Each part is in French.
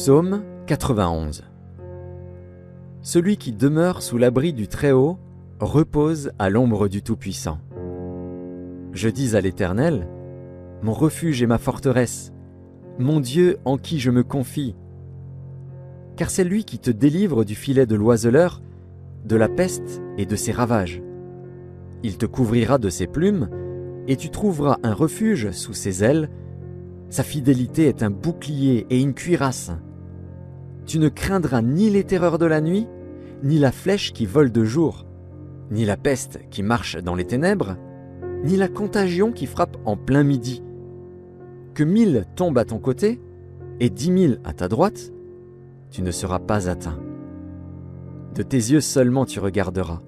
Psaume 91. Celui qui demeure sous l'abri du Très-Haut repose à l'ombre du Tout-Puissant. Je dis à l'Éternel, mon refuge et ma forteresse, mon Dieu en qui je me confie. Car c'est lui qui te délivre du filet de l'oiseleur, de la peste et de ses ravages. Il te couvrira de ses plumes, et tu trouveras un refuge sous ses ailes. Sa fidélité est un bouclier et une cuirasse. Tu ne craindras ni les terreurs de la nuit, ni la flèche qui vole de jour, ni la peste qui marche dans les ténèbres, ni la contagion qui frappe en plein midi. Que 1000 tombent à ton côté et 10 000 à ta droite, tu ne seras pas atteint. De tes yeux seulement tu regarderas,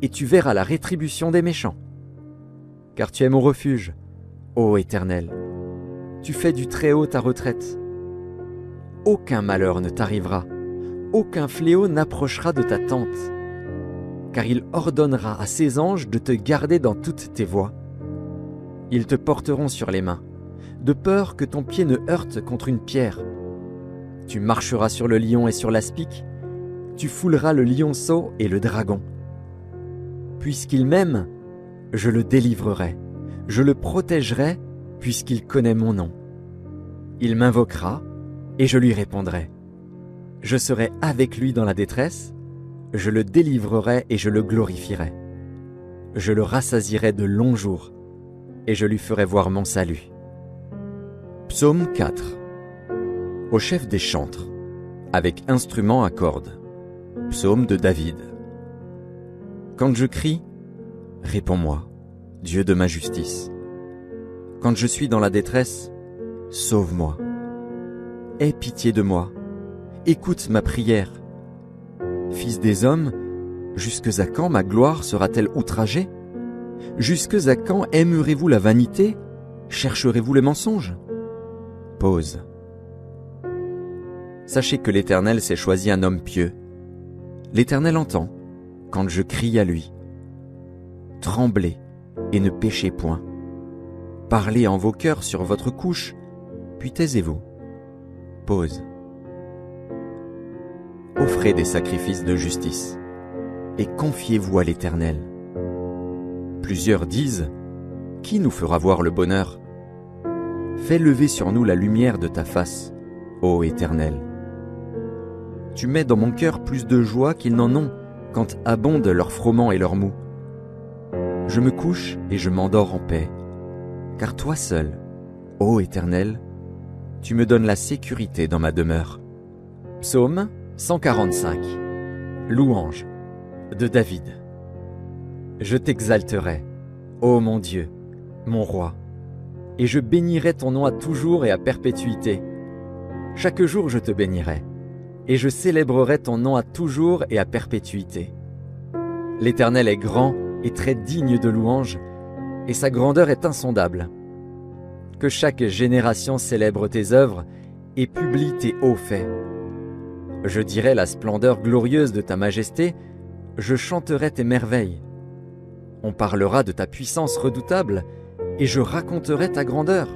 et tu verras la rétribution des méchants. Car tu es mon refuge, ô Éternel. Tu fais du Très-Haut ta retraite. Aucun malheur ne t'arrivera, aucun fléau n'approchera de ta tente. Car il ordonnera à ses anges de te garder dans toutes tes voies. Ils te porteront sur les mains, de peur que ton pied ne heurte contre une pierre. Tu marcheras sur le lion et sur l'aspic, tu fouleras le lionceau et le dragon. Puisqu'il m'aime, je le délivrerai, je le protégerai, puisqu'il connaît mon nom. Il m'invoquera, et je lui répondrai. Je serai avec lui dans la détresse, je le délivrerai et je le glorifierai. Je le rassasierai de longs jours, et je lui ferai voir mon salut. Psaume 4. Au chef des chantres, avec instrument à cordes. Psaume de David. Quand je crie, réponds-moi, Dieu de ma justice. Quand je suis dans la détresse, sauve-moi. Aie pitié de moi, écoute ma prière. Fils des hommes, jusque à quand ma gloire sera-t-elle outragée? Jusque à quand aimerez-vous la vanité? Chercherez-vous le mensonge? Pause. Sachez que l'Éternel s'est choisi un homme pieux. L'Éternel entend, quand je crie à lui. Tremblez et ne péchez point. Parlez en vos cœurs sur votre couche, puis taisez-vous. Pause. Offrez des sacrifices de justice et confiez-vous à l'Éternel. Plusieurs disent, qui nous fera voir le bonheur? Fais lever sur nous la lumière de ta face, ô Éternel. Tu mets dans mon cœur plus de joie qu'ils n'en ont quand abondent leurs froment et leurs mou. Je me couche et je m'endors en paix, car toi seul, ô Éternel, tu me donnes la sécurité dans ma demeure. Psaume 145. Louange de David. Je t'exalterai, ô mon Dieu, mon roi, et je bénirai ton nom à toujours et à perpétuité. Chaque jour je te bénirai, et je célébrerai ton nom à toujours et à perpétuité. L'Éternel est grand et très digne de louange, et sa grandeur est insondable. Que chaque génération célèbre tes œuvres et publie tes hauts faits. Je dirai la splendeur glorieuse de ta majesté, je chanterai tes merveilles. On parlera de ta puissance redoutable, et je raconterai ta grandeur.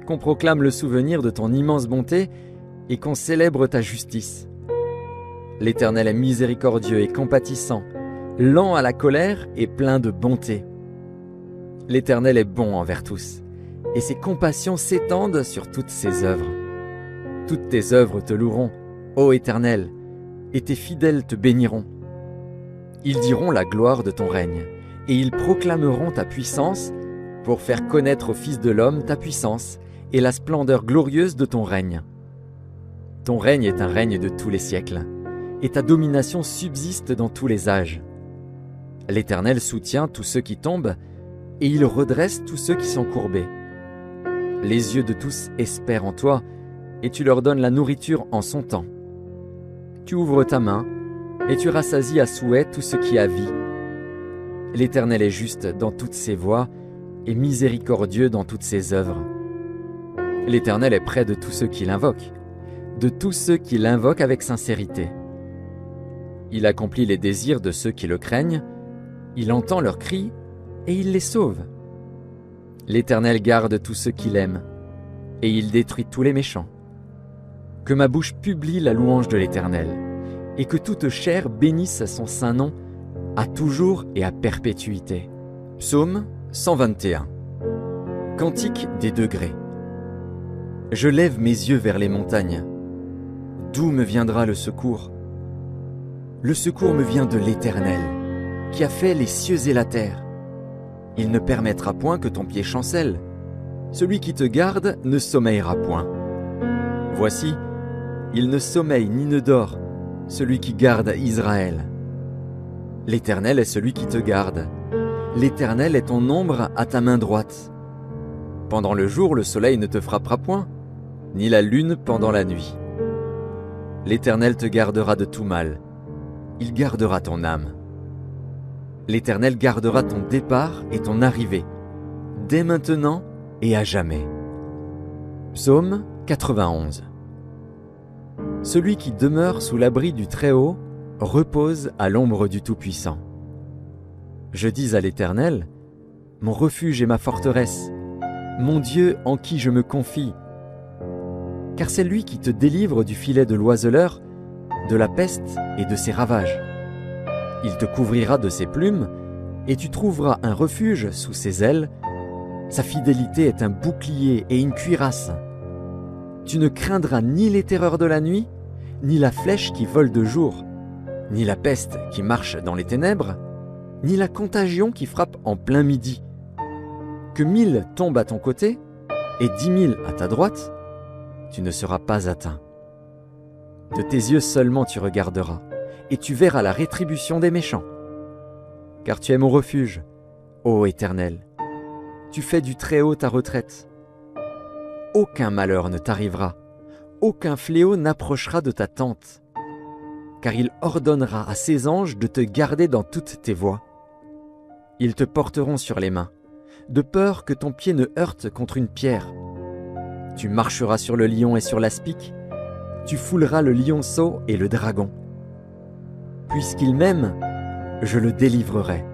Qu'on proclame le souvenir de ton immense bonté, et qu'on célèbre ta justice. L'Éternel est miséricordieux et compatissant, lent à la colère et plein de bonté. L'Éternel est bon envers tous, et ses compassions s'étendent sur toutes ses œuvres. Toutes tes œuvres te loueront, ô Éternel, et tes fidèles te béniront. Ils diront la gloire de ton règne, et ils proclameront ta puissance pour faire connaître aux fils de l'homme ta puissance et la splendeur glorieuse de ton règne. Ton règne est un règne de tous les siècles, et ta domination subsiste dans tous les âges. L'Éternel soutient tous ceux qui tombent, et il redresse tous ceux qui sont courbés. Les yeux de tous espèrent en toi, et tu leur donnes la nourriture en son temps. Tu ouvres ta main, et tu rassasies à souhait tout ce qui a vie. L'Éternel est juste dans toutes ses voies, et miséricordieux dans toutes ses œuvres. L'Éternel est près de tous ceux qui l'invoquent, de tous ceux qui l'invoquent avec sincérité. Il accomplit les désirs de ceux qui le craignent, il entend leurs cris et il les sauve. L'Éternel garde tous ceux qui l'aiment, et il détruit tous les méchants. Que ma bouche publie la louange de l'Éternel, et que toute chair bénisse son saint nom, à toujours et à perpétuité. Psaume 121. Cantique des degrés. Je lève mes yeux vers les montagnes. D'où me viendra le secours? Le secours me vient de l'Éternel, qui a fait les cieux et la terre. Il ne permettra point que ton pied chancelle. Celui qui te garde ne sommeillera point. Voici, il ne sommeille ni ne dort, celui qui garde Israël. L'Éternel est celui qui te garde. L'Éternel est ton ombre à ta main droite. Pendant le jour, le soleil ne te frappera point, ni la lune pendant la nuit. L'Éternel te gardera de tout mal. Il gardera ton âme. L'Éternel gardera ton départ et ton arrivée, dès maintenant et à jamais. Psaume 91. Celui qui demeure sous l'abri du Très-Haut repose à l'ombre du Tout-Puissant. Je dis à l'Éternel, mon refuge et ma forteresse, mon Dieu en qui je me confie. Car c'est lui qui te délivre du filet de l'oiseleur, de la peste et de ses ravages. Il te couvrira de ses plumes, et tu trouveras un refuge sous ses ailes. Sa fidélité est un bouclier et une cuirasse. Tu ne craindras ni les terreurs de la nuit, ni la flèche qui vole de jour, ni la peste qui marche dans les ténèbres, ni la contagion qui frappe en plein midi. Que 1000 tombent à ton côté, et 10 000 à ta droite, tu ne seras pas atteint. De tes yeux seulement tu regarderas, et tu verras la rétribution des méchants. Car tu es mon refuge, ô Éternel. Tu fais du Très-Haut ta retraite. Aucun malheur ne t'arrivera, aucun fléau n'approchera de ta tente. Car il ordonnera à ses anges de te garder dans toutes tes voies. Ils te porteront sur les mains, de peur que ton pied ne heurte contre une pierre. Tu marcheras sur le lion et sur l'aspic, tu fouleras le lionceau et le dragon. Puisqu'il m'aime, je le délivrerai,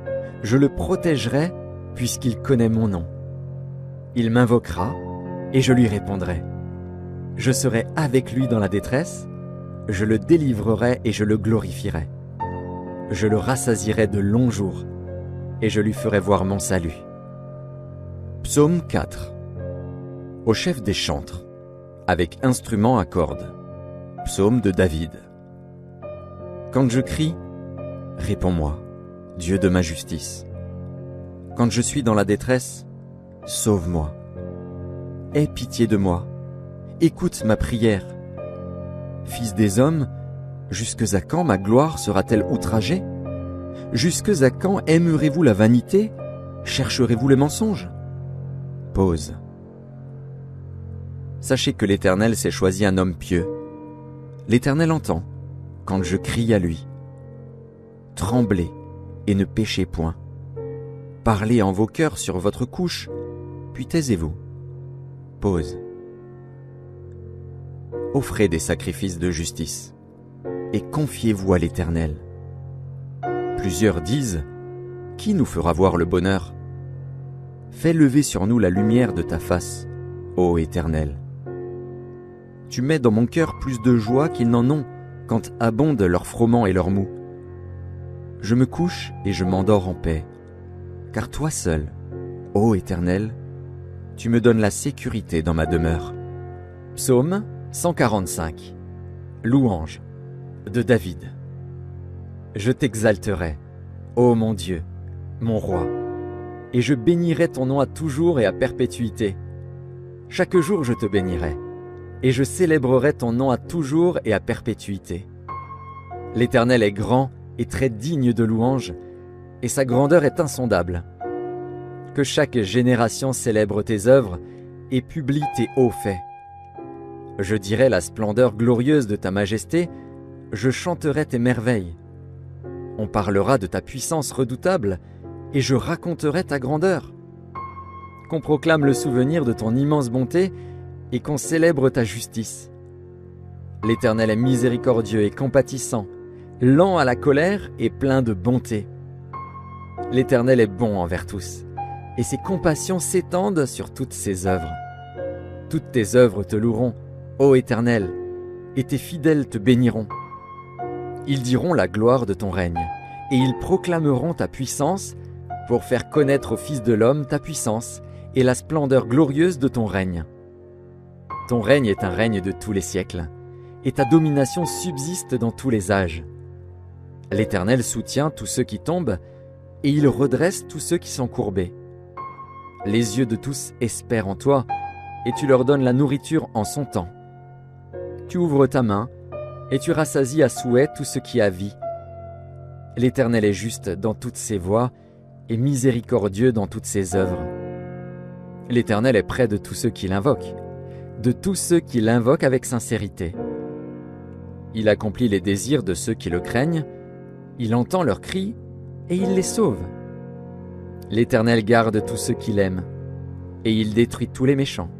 je le protégerai, puisqu'il connaît mon nom. Il m'invoquera, et je lui répondrai. Je serai avec lui dans la détresse, je le délivrerai et je le glorifierai. Je le rassasierai de longs jours, et je lui ferai voir mon salut. Psaume 4. Au chef des chantres, avec instrument à cordes. Psaume de David. Quand je crie, réponds-moi, Dieu de ma justice. Quand je suis dans la détresse, sauve-moi. Aie pitié de moi. Écoute ma prière. Fils des hommes, jusques à quand ma gloire sera-t-elle outragée? Jusques à quand aimerez-vous la vanité? Chercherez-vous le mensonge? Pause. Sachez que l'Éternel s'est choisi un homme pieux. L'Éternel entend quand je crie à lui. Tremblez et ne péchez point. Parlez en vos cœurs sur votre couche, puis taisez-vous. Pause. Offrez des sacrifices de justice et confiez-vous à l'Éternel. Plusieurs disent, qui nous fera voir le bonheur? Fais lever sur nous la lumière de ta face, ô Éternel. Tu mets dans mon cœur plus de joie qu'ils n'en ont quand abondent leurs froment et leurs mou. Je me couche et je m'endors en paix, car toi seul, ô Éternel, tu me donnes la sécurité dans ma demeure. Psaume 145. Louange de David. Je t'exalterai, ô mon Dieu, mon roi, et je bénirai ton nom à toujours et à perpétuité. Chaque jour je te bénirai, et je célébrerai ton nom à toujours et à perpétuité. L'Éternel est grand et très digne de louange, et sa grandeur est insondable. Que chaque génération célèbre tes œuvres et publie tes hauts faits. Je dirai la splendeur glorieuse de ta majesté, je chanterai tes merveilles. On parlera de ta puissance redoutable, et je raconterai ta grandeur. Qu'on proclame le souvenir de ton immense bonté, et qu'on célèbre ta justice. L'Éternel est miséricordieux et compatissant, lent à la colère et plein de bonté. L'Éternel est bon envers tous, et ses compassions s'étendent sur toutes ses œuvres. Toutes tes œuvres te loueront, ô Éternel, et tes fidèles te béniront. Ils diront la gloire de ton règne, et ils proclameront ta puissance pour faire connaître aux fils de l'homme ta puissance et la splendeur glorieuse de ton règne. Ton règne est un règne de tous les siècles, et ta domination subsiste dans tous les âges. L'Éternel soutient tous ceux qui tombent, et il redresse tous ceux qui sont courbés. Les yeux de tous espèrent en toi, et tu leur donnes la nourriture en son temps. Tu ouvres ta main, et tu rassasies à souhait tout ce qui a vie. L'Éternel est juste dans toutes ses voies, et miséricordieux dans toutes ses œuvres. L'Éternel est près de tous ceux qui l'invoquent, de tous ceux qui l'invoquent avec sincérité. Il accomplit les désirs de ceux qui le craignent, il entend leurs cris, et il les sauve. L'Éternel garde tous ceux qui l'aiment, et il détruit tous les méchants.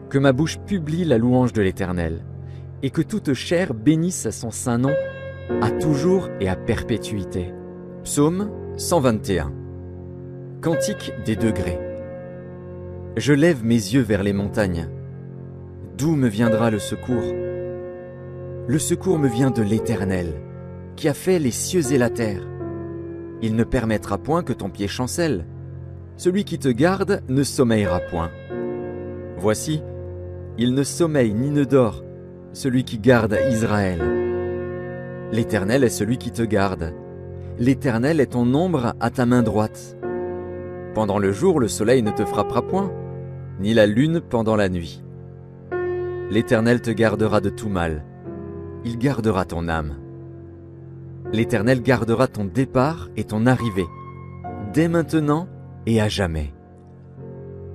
Que ma bouche publie la louange de l'Éternel, et que toute chair bénisse son saint nom, à toujours et à perpétuité. Psaume 121. Cantique des degrés. Je lève mes yeux vers les montagnes. D'où me viendra le secours? Le secours me vient de l'Éternel, qui a fait les cieux et la terre. Il ne permettra point que ton pied chancelle. Celui qui te garde ne sommeillera point. Voici, il ne sommeille ni ne dort, celui qui garde Israël. L'Éternel est celui qui te garde. L'Éternel est ton ombre à ta main droite. Pendant le jour, le soleil ne te frappera point, ni la lune pendant la nuit. L'Éternel te gardera de tout mal. Il gardera ton âme. L'Éternel gardera ton départ et ton arrivée, dès maintenant et à jamais.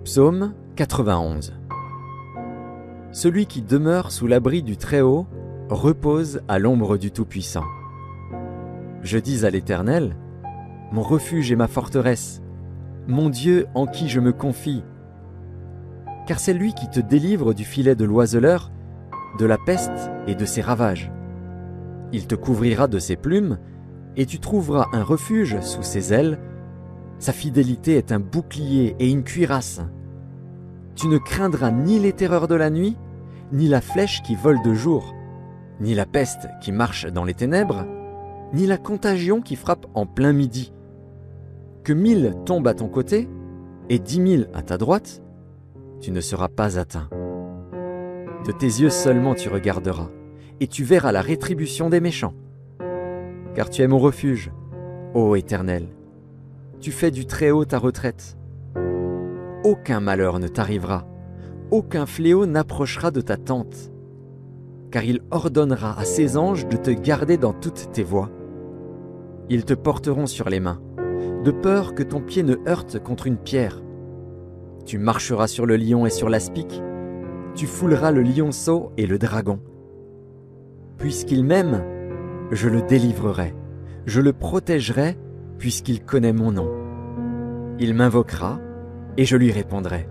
Psaume 91. Celui qui demeure sous l'abri du Très-Haut repose à l'ombre du Tout-Puissant. Je dis à l'Éternel, mon refuge et ma forteresse, mon Dieu en qui je me confie. Car c'est lui qui te délivre du filet de l'oiseleur, de la peste et de ses ravages. Il te couvrira de ses plumes, et tu trouveras un refuge sous ses ailes. Sa fidélité est un bouclier et une cuirasse. Tu ne craindras ni les terreurs de la nuit, ni la flèche qui vole de jour, ni la peste qui marche dans les ténèbres, ni la contagion qui frappe en plein midi. Que 1000 tombent à ton côté, et 10 000 à ta droite, tu ne seras pas atteint. De tes yeux seulement tu regarderas, et tu verras la rétribution des méchants. Car tu es mon refuge, ô Éternel. Tu fais du Très-Haut ta retraite. Aucun malheur ne t'arrivera, aucun fléau n'approchera de ta tente. Car il ordonnera à ses anges de te garder dans toutes tes voies. Ils te porteront sur les mains, de peur que ton pied ne heurte contre une pierre. Tu marcheras sur le lion et sur l'aspic, tu fouleras le lionceau et le dragon. Puisqu'il m'aime, je le délivrerai, je le protégerai, puisqu'il connaît mon nom. Il m'invoquera, et je lui répondrai.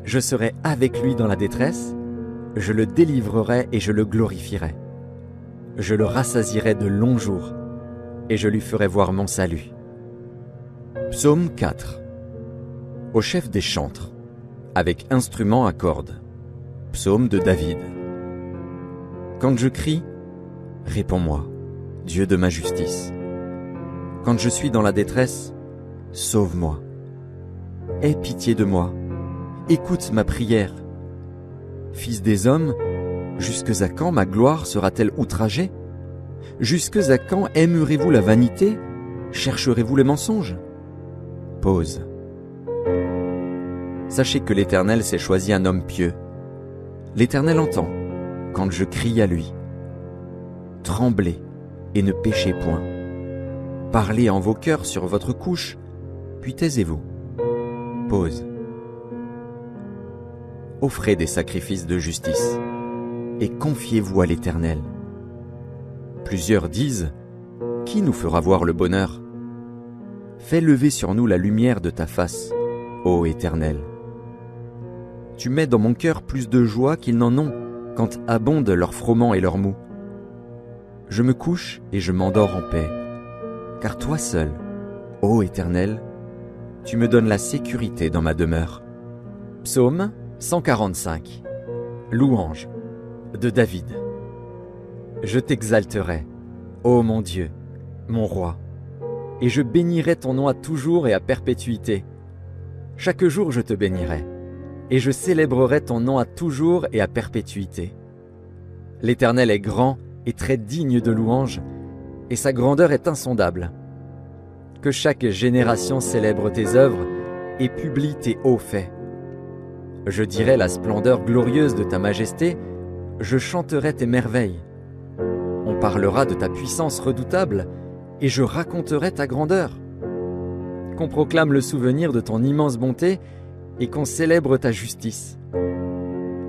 Je serai avec lui dans la détresse, je le délivrerai et je le glorifierai. Je le rassasierai de longs jours, et je lui ferai voir mon salut. Psaume 4. Au chef des chantres, avec instrument à cordes. Psaume de David. Quand je crie, réponds-moi, Dieu de ma justice. Quand je suis dans la détresse, sauve-moi. Aie pitié de moi, écoute ma prière. Fils des hommes, jusque à quand ma gloire sera-t-elle outragée? Jusque à quand aimerez-vous la vanité? Chercherez-vous le mensonge? Pause. Sachez que l'Éternel s'est choisi un homme pieux. L'Éternel entend quand je crie à lui. Tremblez et ne péchez point. Parlez en vos cœurs sur votre couche, puis taisez-vous. Pause. Offrez des sacrifices de justice et confiez-vous à l'Éternel. Plusieurs disent, qui nous fera voir le bonheur? Fais lever sur nous la lumière de ta face, ô Éternel. Tu mets dans mon cœur plus de joie qu'ils n'en ont quand abondent leur froment et leur mou. Je me couche et je m'endors en paix, car toi seul, ô Éternel, tu me donnes la sécurité dans ma demeure. Psaume 145. Louange. de David. Je t'exalterai, ô mon Dieu, mon roi, et je bénirai ton nom à toujours et à perpétuité. Chaque jour je te bénirai, et je célébrerai ton nom à toujours et à perpétuité. L'Éternel est grand et très digne de louange, et sa grandeur est insondable. Que chaque génération célèbre tes œuvres et publie tes hauts faits. Je dirai la splendeur glorieuse de ta majesté, je chanterai tes merveilles. On parlera de ta puissance redoutable, et je raconterai ta grandeur. Qu'on proclame le souvenir de ton immense bonté, et qu'on célèbre ta justice.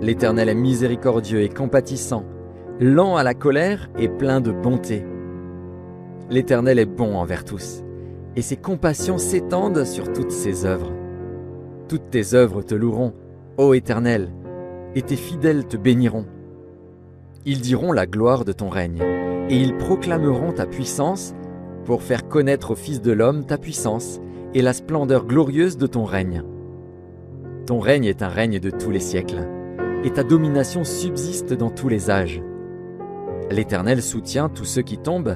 L'Éternel est miséricordieux et compatissant, lent à la colère et plein de bonté. L'Éternel est bon envers tous, et ses compassions s'étendent sur toutes ses œuvres. Toutes tes œuvres te loueront, ô Éternel, et tes fidèles te béniront. Ils diront la gloire de ton règne, et ils proclameront ta puissance pour faire connaître aux fils de l'homme ta puissance et la splendeur glorieuse de ton règne. Ton règne est un règne de tous les siècles, et ta domination subsiste dans tous les âges. L'Éternel soutient tous ceux qui tombent,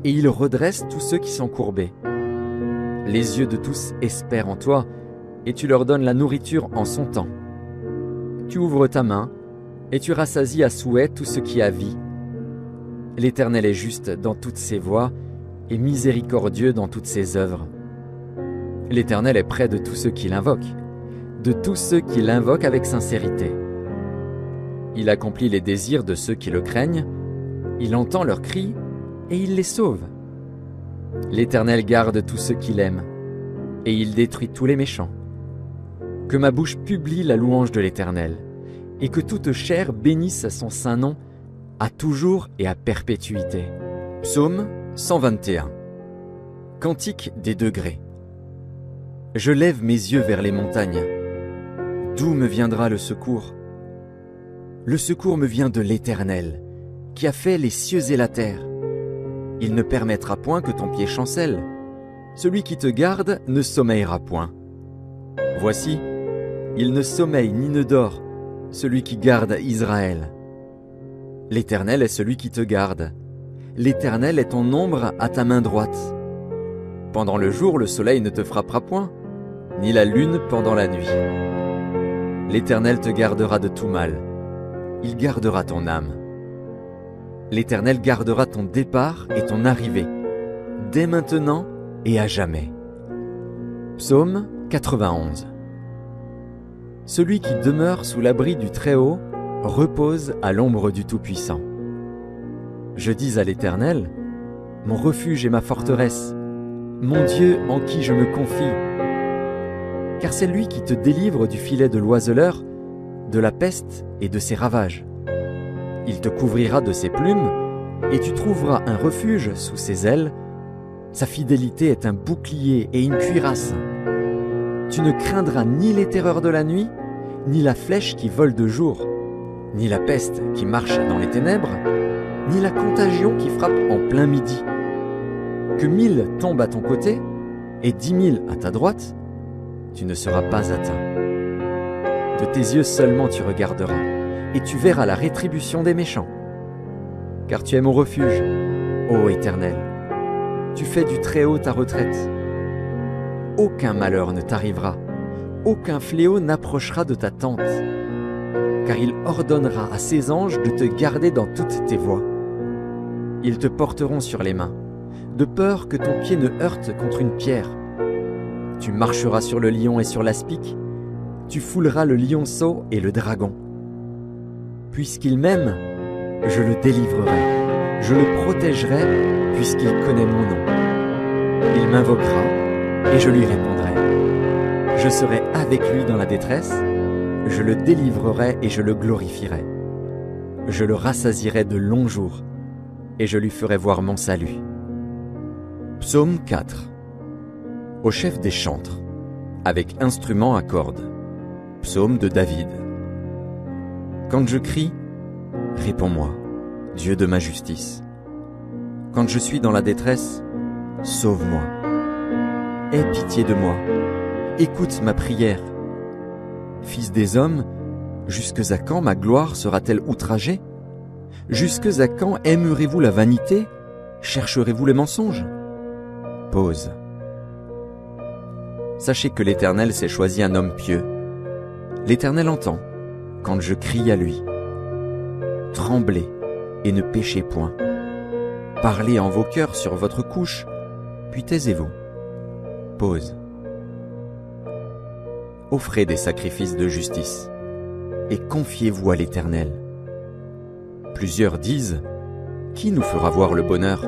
et il redresse tous ceux qui sont courbés. Les yeux de tous espèrent en toi, et tu leur donnes la nourriture en son temps. Tu ouvres ta main, et tu rassasies à souhait tout ce qui a vie. L'Éternel est juste dans toutes ses voies, et miséricordieux dans toutes ses œuvres. L'Éternel est près de tous ceux qui l'invoquent, de tous ceux qui l'invoquent avec sincérité. Il accomplit les désirs de ceux qui le craignent, il entend leurs cris, et il les sauve. L'Éternel garde tous ceux qui l'aiment, et il détruit tous les méchants. Que ma bouche publie la louange de l'Éternel, et que toute chair bénisse son saint nom, à toujours et à perpétuité. Psaume 121. Cantique des degrés. Je lève mes yeux vers les montagnes. D'où me viendra le secours? Le secours me vient de l'Éternel, qui a fait les cieux et la terre. Il ne permettra point que ton pied chancelle. Celui qui te garde ne sommeillera point. Voici, il ne sommeille ni ne dort, celui qui garde Israël. L'Éternel est celui qui te garde. L'Éternel est ton ombre à ta main droite. Pendant le jour, le soleil ne te frappera point, ni la lune pendant la nuit. L'Éternel te gardera de tout mal. Il gardera ton âme. L'Éternel gardera ton départ et ton arrivée, dès maintenant et à jamais. Psaume 91. Celui qui demeure sous l'abri du Très-Haut repose à l'ombre du Tout-Puissant. Je dis à l'Éternel, mon refuge et ma forteresse, mon Dieu en qui je me confie. Car c'est lui qui te délivre du filet de l'oiseleur, de la peste et de ses ravages. Il te couvrira de ses plumes, et tu trouveras un refuge sous ses ailes. Sa fidélité est un bouclier et une cuirasse. Tu ne craindras ni les terreurs de la nuit, ni la flèche qui vole de jour, ni la peste qui marche dans les ténèbres, ni la contagion qui frappe en plein midi. Que 1000 tombent à ton côté, et 10 000 à ta droite, tu ne seras pas atteint. De tes yeux seulement tu regarderas, et tu verras la rétribution des méchants. Car tu es mon refuge, ô Éternel. Tu fais du Très-Haut ta retraite. Aucun malheur ne t'arrivera, aucun fléau n'approchera de ta tente. Car il ordonnera à ses anges de te garder dans toutes tes voies. Ils te porteront sur les mains, de peur que ton pied ne heurte contre une pierre. Tu marcheras sur le lion et sur l'aspic, tu fouleras le lionceau et le dragon. Puisqu'il m'aime, je le délivrerai, je le protégerai, puisqu'il connaît mon nom. Il m'invoquera, et je lui répondrai. Je serai avec lui dans la détresse, je le délivrerai et je le glorifierai. Je le rassasierai de longs jours, et je lui ferai voir mon salut. Psaume 4. Au chef des chantres, avec instrument à cordes. Psaume de David. Quand je crie, réponds-moi, Dieu de ma justice. Quand je suis dans la détresse, sauve-moi. Aie pitié de moi, écoute ma prière. Fils des hommes, jusque à quand ma gloire sera-t-elle outragée? Jusque à quand aimerez-vous la vanité? Chercherez-vous le mensonge? Pause. Sachez que l'Éternel s'est choisi un homme pieux. L'Éternel entend quand je crie à lui. Tremblez et ne péchez point. Parlez en vos cœurs sur votre couche, puis taisez-vous. Pause. Offrez des sacrifices de justice et confiez-vous à l'Éternel. Plusieurs disent, qui nous fera voir le bonheur?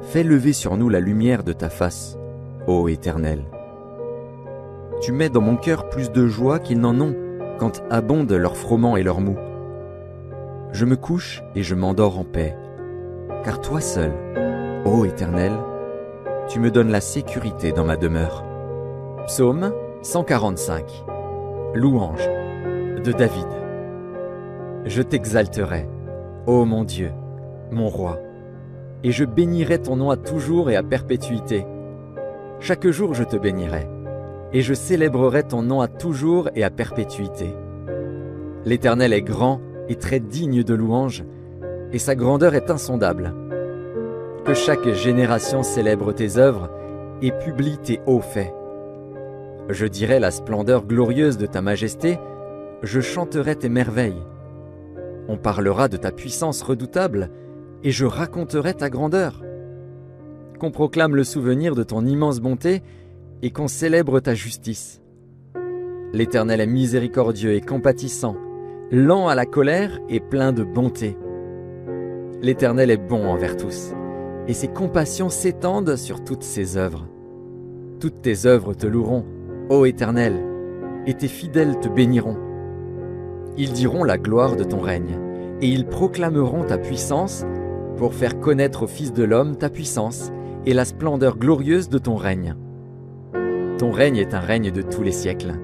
Fais lever sur nous la lumière de ta face, ô Éternel. Tu mets dans mon cœur plus de joie qu'ils n'en ont quand abondent leurs froment et leurs mou. Je me couche et je m'endors en paix, car toi seul, ô Éternel, tu me donnes la sécurité dans ma demeure. Psaume 145. Louange de David. Je t'exalterai, ô mon Dieu, mon roi, et je bénirai ton nom à toujours et à perpétuité. Chaque jour je te bénirai, et je célébrerai ton nom à toujours et à perpétuité. L'Éternel est grand et très digne de louange, et sa grandeur est insondable. Que chaque génération célèbre tes œuvres et publie tes hauts faits. Je dirai la splendeur glorieuse de ta majesté, je chanterai tes merveilles. On parlera de ta puissance redoutable, et je raconterai ta grandeur. Qu'on proclame le souvenir de ton immense bonté, et qu'on célèbre ta justice. L'Éternel est miséricordieux et compatissant, lent à la colère et plein de bonté. L'Éternel est bon envers tous, et ses compassions s'étendent sur toutes ses œuvres. Toutes tes œuvres te loueront, ô Éternel, et tes fidèles te béniront. Ils diront la gloire de ton règne, et ils proclameront ta puissance pour faire connaître aux fils de l'homme ta puissance et la splendeur glorieuse de ton règne. Ton règne est un règne de tous les siècles,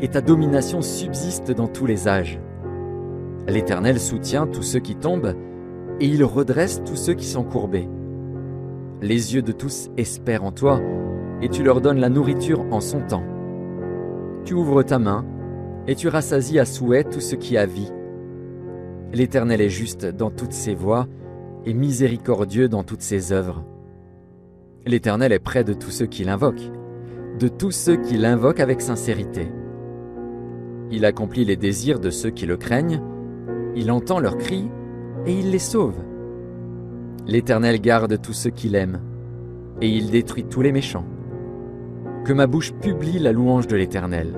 et ta domination subsiste dans tous les âges. L'Éternel soutient tous ceux qui tombent, et il redresse tous ceux qui sont courbés. Les yeux de tous espèrent en toi, et tu leur donnes la nourriture en son temps. Tu ouvres ta main, et tu rassasies à souhait tout ce qui a vie. L'Éternel est juste dans toutes ses voies, et miséricordieux dans toutes ses œuvres. L'Éternel est près de tous ceux qui l'invoquent, de tous ceux qui l'invoquent avec sincérité. Il accomplit les désirs de ceux qui le craignent, il entend leurs cris, et il les sauve. L'Éternel garde tous ceux qui l'aiment, et il détruit tous les méchants. Que ma bouche publie la louange de l'Éternel,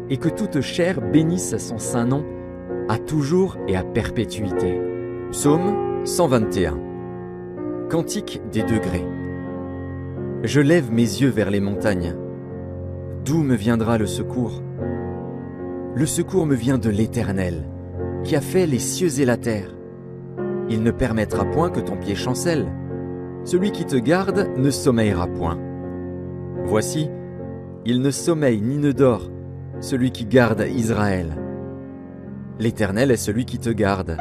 et que toute chair bénisse son saint nom, à toujours et à perpétuité. Psaume 121. Cantique des degrés. Je lève mes yeux vers les montagnes. D'où me viendra le secours? Le secours me vient de l'Éternel, qui a fait les cieux et la terre. Il ne permettra point que ton pied chancelle. Celui qui te garde ne sommeillera point. Voici, il ne sommeille ni ne dort, celui qui garde Israël. L'Éternel est celui qui te garde.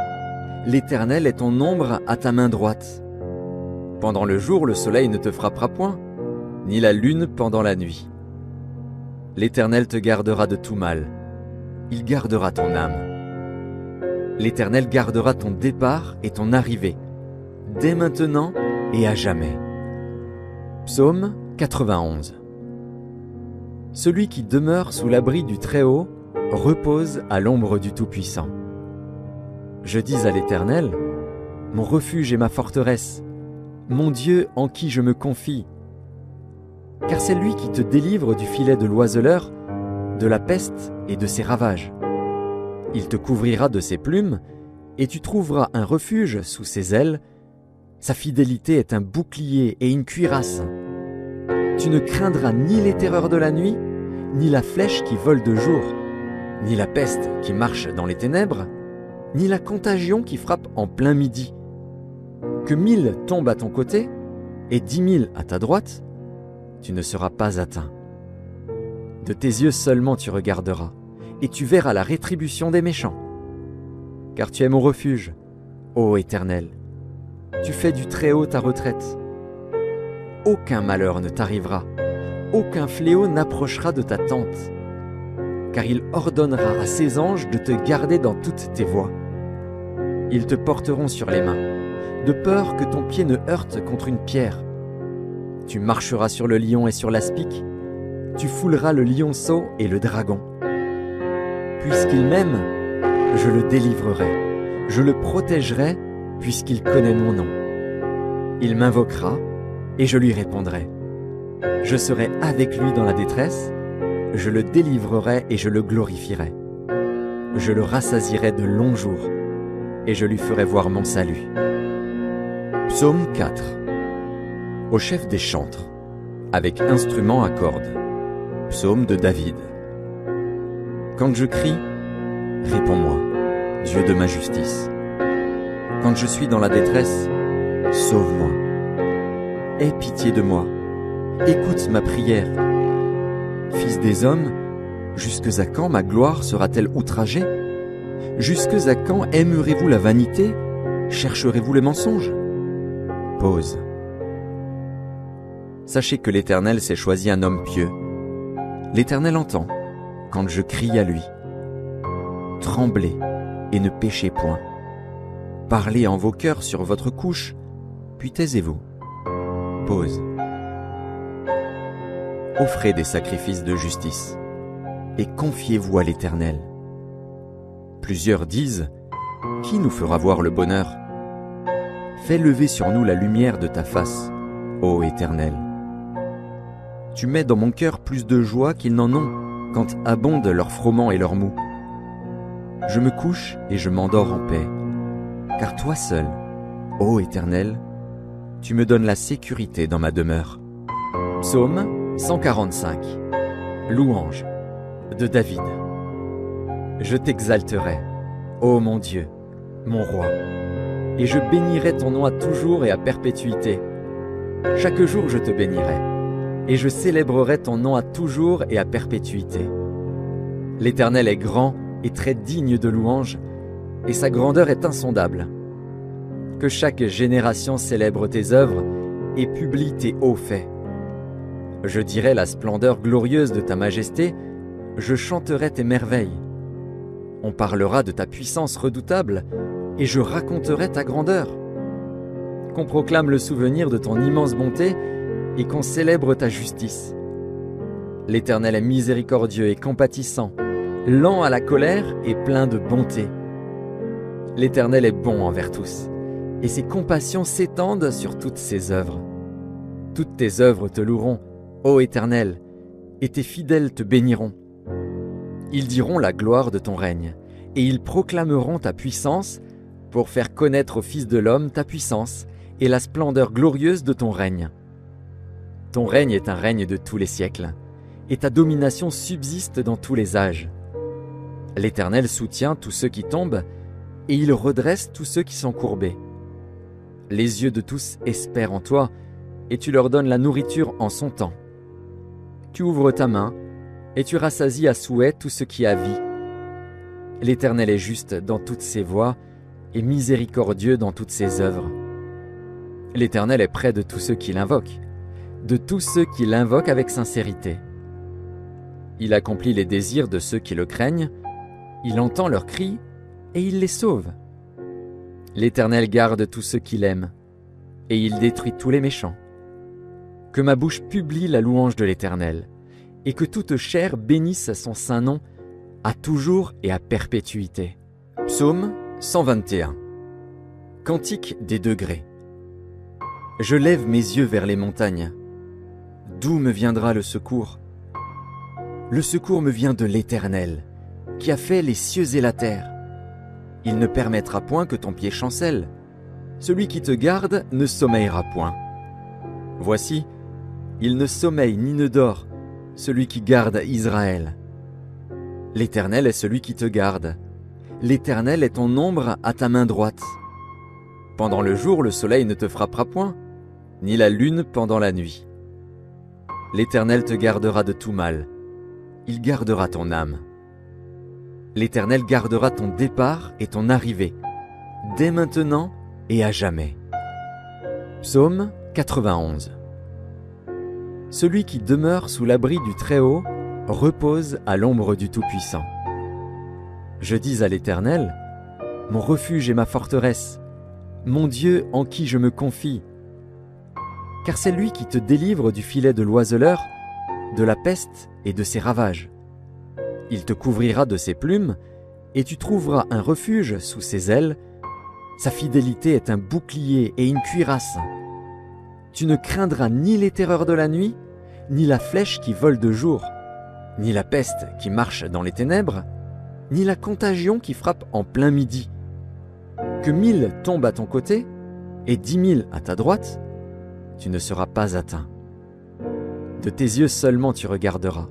L'Éternel est ton ombre à ta main droite. Pendant le jour, le soleil ne te frappera point, ni la lune pendant la nuit. L'Éternel te gardera de tout mal. Il gardera ton âme. L'Éternel gardera ton départ et ton arrivée, dès maintenant et à jamais. Psaume 91. Celui qui demeure sous l'abri du Très-Haut repose à l'ombre du Tout-Puissant. Je dis à l'Éternel, mon refuge et ma forteresse, mon Dieu en qui je me confie. Car c'est lui qui te délivre du filet de l'oiseleur, de la peste et de ses ravages. Il te couvrira de ses plumes, et tu trouveras un refuge sous ses ailes. Sa fidélité est un bouclier et une cuirasse. Tu ne craindras ni les terreurs de la nuit, ni la flèche qui vole de jour, ni la peste qui marche dans les ténèbres, ni la contagion qui frappe en plein midi. Que 1000 tombent à ton côté, et 10 000 à ta droite, tu ne seras pas atteint. De tes yeux seulement tu regarderas, et tu verras la rétribution des méchants. Car tu es mon refuge, ô Éternel. Tu fais du Très-Haut ta retraite. Aucun malheur ne t'arrivera, aucun fléau n'approchera de ta tente. Car il ordonnera à ses anges de te garder dans toutes tes voies. Ils te porteront sur les mains, de peur que ton pied ne heurte contre une pierre. Tu marcheras sur le lion et sur l'aspic, tu fouleras le lionceau et le dragon. Puisqu'il m'aime, je le délivrerai, je le protégerai, puisqu'il connaît mon nom. Il m'invoquera, et je lui répondrai. Je serai avec lui dans la détresse, je le délivrerai et je le glorifierai. Je le rassasierai de longs jours, et je lui ferai voir mon salut. Psaume 4. Au chef des chantres, avec instrument à cordes. Psaume de David. Quand je crie, réponds-moi, Dieu de ma justice. Quand je suis dans la détresse, sauve-moi. Aie pitié de moi, écoute ma prière. Fils des hommes, jusque à quand ma gloire sera-t-elle outragée? Jusque à quand aimerez-vous la vanité? Chercherez-vous le mensonge? Pause. Sachez que l'Éternel s'est choisi un homme pieux. L'Éternel entend quand je crie à lui. Tremblez et ne péchez point. Parlez en vos cœurs sur votre couche, puis taisez-vous. Pause. Offrez des sacrifices de justice et confiez-vous à l'Éternel. Plusieurs disent, qui nous fera voir le bonheur? Fais lever sur nous la lumière de ta face, ô Éternel. Tu mets dans mon cœur plus de joie qu'ils n'en ont quand abondent leur froment et leur mou. Je me couche et je m'endors en paix, car toi seul, ô Éternel, tu me donnes la sécurité dans ma demeure. Psaume 145. Louange de David. Je t'exalterai, ô mon Dieu, mon roi, et je bénirai ton nom à toujours et à perpétuité. Chaque jour je te bénirai, et je célébrerai ton nom à toujours et à perpétuité. L'Éternel est grand et très digne de louange, et sa grandeur est insondable. Que chaque génération célèbre tes œuvres et publie tes hauts faits. Je dirai la splendeur glorieuse de ta majesté, je chanterai tes merveilles. On parlera de ta puissance redoutable, et je raconterai ta grandeur. Qu'on proclame le souvenir de ton immense bonté, et qu'on célèbre ta justice. L'Éternel est miséricordieux et compatissant, lent à la colère et plein de bonté. L'Éternel est bon envers tous, et ses compassions s'étendent sur toutes ses œuvres. Toutes tes œuvres te loueront, ô Éternel, et tes fidèles te béniront. Ils diront la gloire de ton règne, et ils proclameront ta puissance pour faire connaître aux fils de l'homme ta puissance et la splendeur glorieuse de ton règne. Ton règne est un règne de tous les siècles, et ta domination subsiste dans tous les âges. L'Éternel soutient tous ceux qui tombent, et il redresse tous ceux qui sont courbés. Les yeux de tous espèrent en toi, et tu leur donnes la nourriture en son temps. Tu ouvres ta main, et tu rassasies à souhait tout ce qui a vie. L'Éternel est juste dans toutes ses voies, et miséricordieux dans toutes ses œuvres. L'Éternel est près de tous ceux qui l'invoquent, de tous ceux qui l'invoquent avec sincérité. Il accomplit les désirs de ceux qui le craignent, il entend leurs cris et il les sauve. L'Éternel garde tous ceux qui l'aiment, et il détruit tous les méchants. Que ma bouche publie la louange de l'Éternel, et que toute chair bénisse son saint nom, à toujours et à perpétuité. Psaume 121. Cantique des degrés. Je lève mes yeux vers les montagnes. D'où me viendra le secours? Le secours me vient de l'Éternel, qui a fait les cieux et la terre. Il ne permettra point que ton pied chancelle. Celui qui te garde ne sommeillera point. Voici, il ne sommeille ni ne dort, celui qui garde Israël. L'Éternel est celui qui te garde. L'Éternel est ton ombre à ta main droite. Pendant le jour, le soleil ne te frappera point, ni la lune pendant la nuit. L'Éternel te gardera de tout mal. Il gardera ton âme. L'Éternel gardera ton départ et ton arrivée, dès maintenant et à jamais. Psaume 91. Celui qui demeure sous l'abri du Très-Haut repose à l'ombre du Tout-Puissant. Je dis à l'Éternel, mon refuge et ma forteresse, mon Dieu en qui je me confie. Car c'est lui qui te délivre du filet de l'oiseleur, de la peste et de ses ravages. Il te couvrira de ses plumes, et tu trouveras un refuge sous ses ailes. Sa fidélité est un bouclier et une cuirasse. Tu ne craindras ni les terreurs de la nuit, ni la flèche qui vole de jour, ni la peste qui marche dans les ténèbres, ni la contagion qui frappe en plein midi. Que 1000 tombent à ton côté et 10 000 à ta droite, tu ne seras pas atteint. De tes yeux seulement tu regarderas,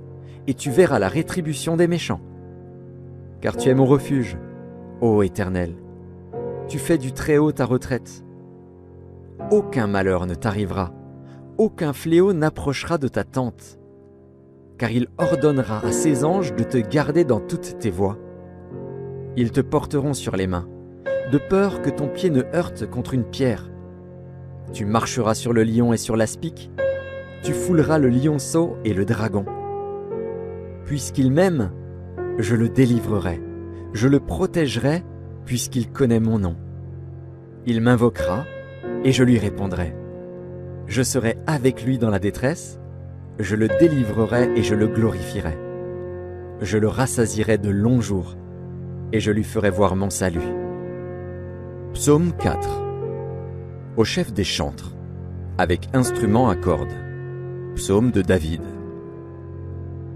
et tu verras la rétribution des méchants. Car tu es mon refuge, ô Éternel. Tu fais du Très-Haut ta retraite. Aucun malheur ne t'arrivera, aucun fléau n'approchera de ta tente. Car il ordonnera à ses anges de te garder dans toutes tes voies. Ils te porteront sur les mains, de peur que ton pied ne heurte contre une pierre. Tu marcheras sur le lion et sur l'aspic, tu fouleras le lionceau et le dragon. Puisqu'il m'aime, je le délivrerai, je le protégerai, puisqu'il connaît mon nom. Il m'invoquera, et je lui répondrai. Je serai avec lui dans la détresse, je le délivrerai et je le glorifierai. Je le rassasierai de longs jours, et je lui ferai voir mon salut. Psaume 4. Au chef des chantres, avec instrument à cordes. Psaume de David.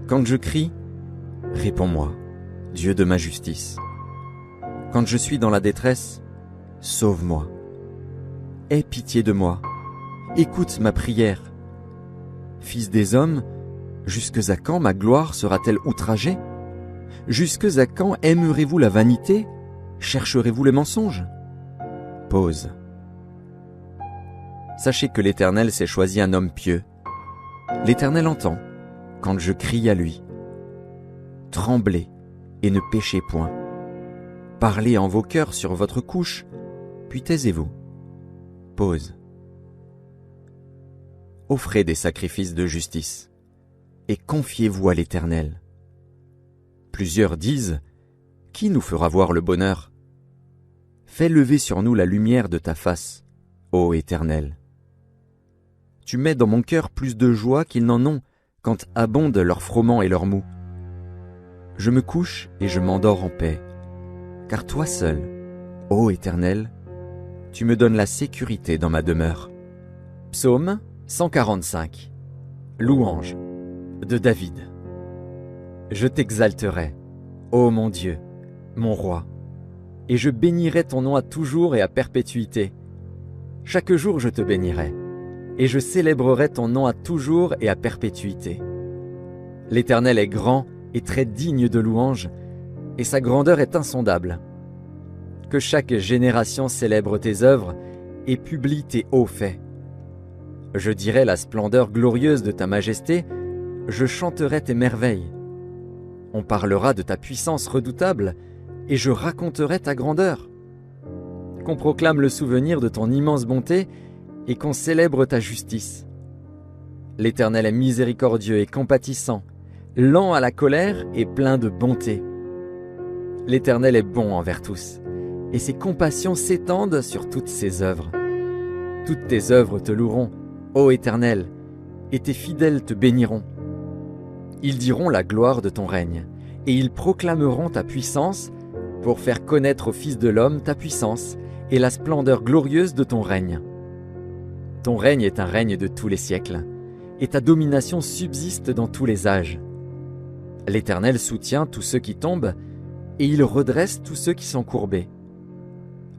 Quand je crie, réponds-moi, Dieu de ma justice. Quand je suis dans la détresse, sauve-moi. Aie pitié de moi, écoute ma prière. Fils des hommes, jusque à quand ma gloire sera-t-elle outragée? Jusque à quand aimerez-vous la vanité? Chercherez-vous le mensonge? Pause. Sachez que l'Éternel s'est choisi un homme pieux. L'Éternel entend quand je crie à lui. Tremblez et ne péchez point. Parlez en vos cœurs sur votre couche, puis taisez-vous. Pause. Offrez des sacrifices de justice et confiez-vous à l'Éternel. Plusieurs disent, qui nous fera voir le bonheur? Fais lever sur nous la lumière de ta face, ô Éternel. Tu mets dans mon cœur plus de joie qu'ils n'en ont quand abondent leur froment et leur mou. Je me couche et je m'endors en paix, car toi seul, ô Éternel, tu me donnes la sécurité dans ma demeure. Psaume 145. Louange de David. Je t'exalterai, ô mon Dieu, mon roi, et je bénirai ton nom à toujours et à perpétuité. Chaque jour je te bénirai, et je célébrerai ton nom à toujours et à perpétuité. L'Éternel est grand et très digne de louange, et sa grandeur est insondable. Que chaque génération célèbre tes œuvres et publie tes hauts faits. Je dirai la splendeur glorieuse de ta majesté, je chanterai tes merveilles. On parlera de ta puissance redoutable, et je raconterai ta grandeur. Qu'on proclame le souvenir de ton immense bonté, et qu'on célèbre ta justice. L'Éternel est miséricordieux et compatissant, lent à la colère et plein de bonté. L'Éternel est bon envers tous, et ses compassions s'étendent sur toutes ses œuvres. Toutes tes œuvres te loueront, ô Éternel, et tes fidèles te béniront. Ils diront la gloire de ton règne, et ils proclameront ta puissance pour faire connaître aux fils de l'homme ta puissance et la splendeur glorieuse de ton règne. Ton règne est un règne de tous les siècles, et ta domination subsiste dans tous les âges. L'Éternel soutient tous ceux qui tombent, et il redresse tous ceux qui sont courbés.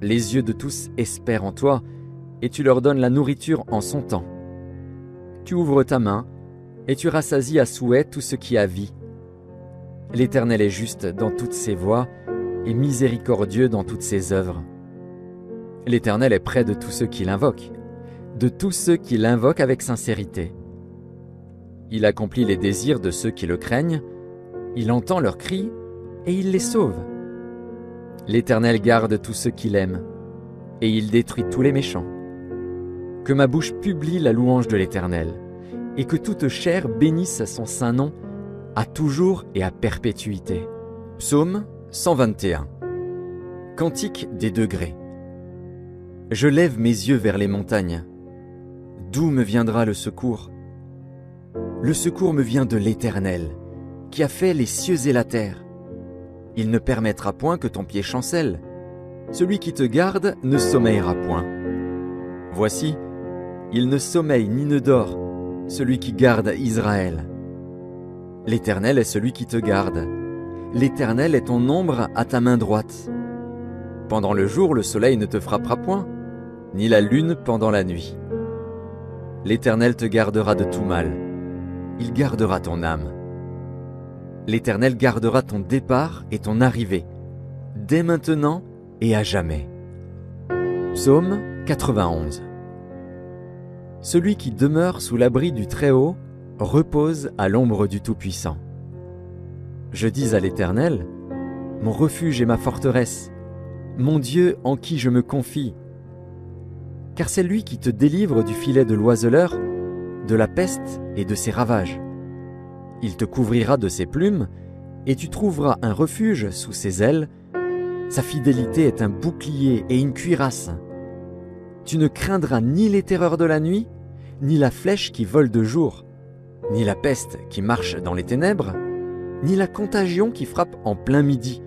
Les yeux de tous espèrent en toi, et tu leur donnes la nourriture en son temps. Tu ouvres ta main, et tu rassasies à souhait tout ce qui a vie. L'Éternel est juste dans toutes ses voies, et miséricordieux dans toutes ses œuvres. L'Éternel est près de tous ceux qui l'invoquent, de tous ceux qui l'invoquent avec sincérité. Il accomplit les désirs de ceux qui le craignent, il entend leurs cris, et il les sauve. L'Éternel garde tous ceux qui l'aiment, et il détruit tous les méchants. Que ma bouche publie la louange de l'Éternel, et que toute chair bénisse son saint nom, à toujours et à perpétuité. Psaume 121. Cantique des degrés. Je lève mes yeux vers les montagnes. D'où me viendra le secours? Le secours me vient de l'Éternel, qui a fait les cieux et la terre. Il ne permettra point que ton pied chancelle. Celui qui te garde ne sommeillera point. Voici, il ne sommeille ni ne dort, celui qui garde Israël. L'Éternel est celui qui te garde. L'Éternel est ton ombre à ta main droite. Pendant le jour, le soleil ne te frappera point, ni la lune pendant la nuit. L'Éternel te gardera de tout mal. Il gardera ton âme. L'Éternel gardera ton départ et ton arrivée, dès maintenant et à jamais. Psaume 91. Celui qui demeure sous l'abri du Très-Haut repose à l'ombre du Tout-Puissant. Je dis à l'Éternel, mon refuge et ma forteresse, mon Dieu en qui je me confie. Car c'est lui qui te délivre du filet de l'oiseleur, de la peste et de ses ravages. Il te couvrira de ses plumes, et tu trouveras un refuge sous ses ailes. Sa fidélité est un bouclier et une cuirasse. Tu ne craindras ni les terreurs de la nuit, ni la flèche qui vole de jour, ni la peste qui marche dans les ténèbres, ni la contagion qui frappe en plein midi.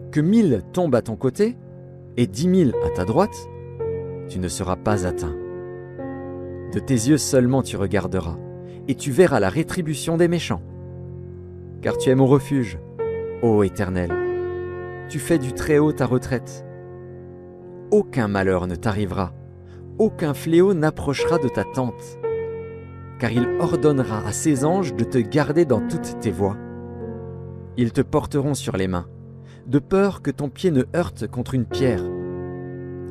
Que 1000 tombent à ton côté, et 10 000 à ta droite, tu ne seras pas atteint. De tes yeux seulement tu regarderas, et tu verras la rétribution des méchants. Car tu es mon refuge, ô Éternel. Tu fais du Très-Haut ta retraite. Aucun malheur ne t'arrivera, aucun fléau n'approchera de ta tente. Car il ordonnera à ses anges de te garder dans toutes tes voies. Ils te porteront sur les mains, de peur que ton pied ne heurte contre une pierre.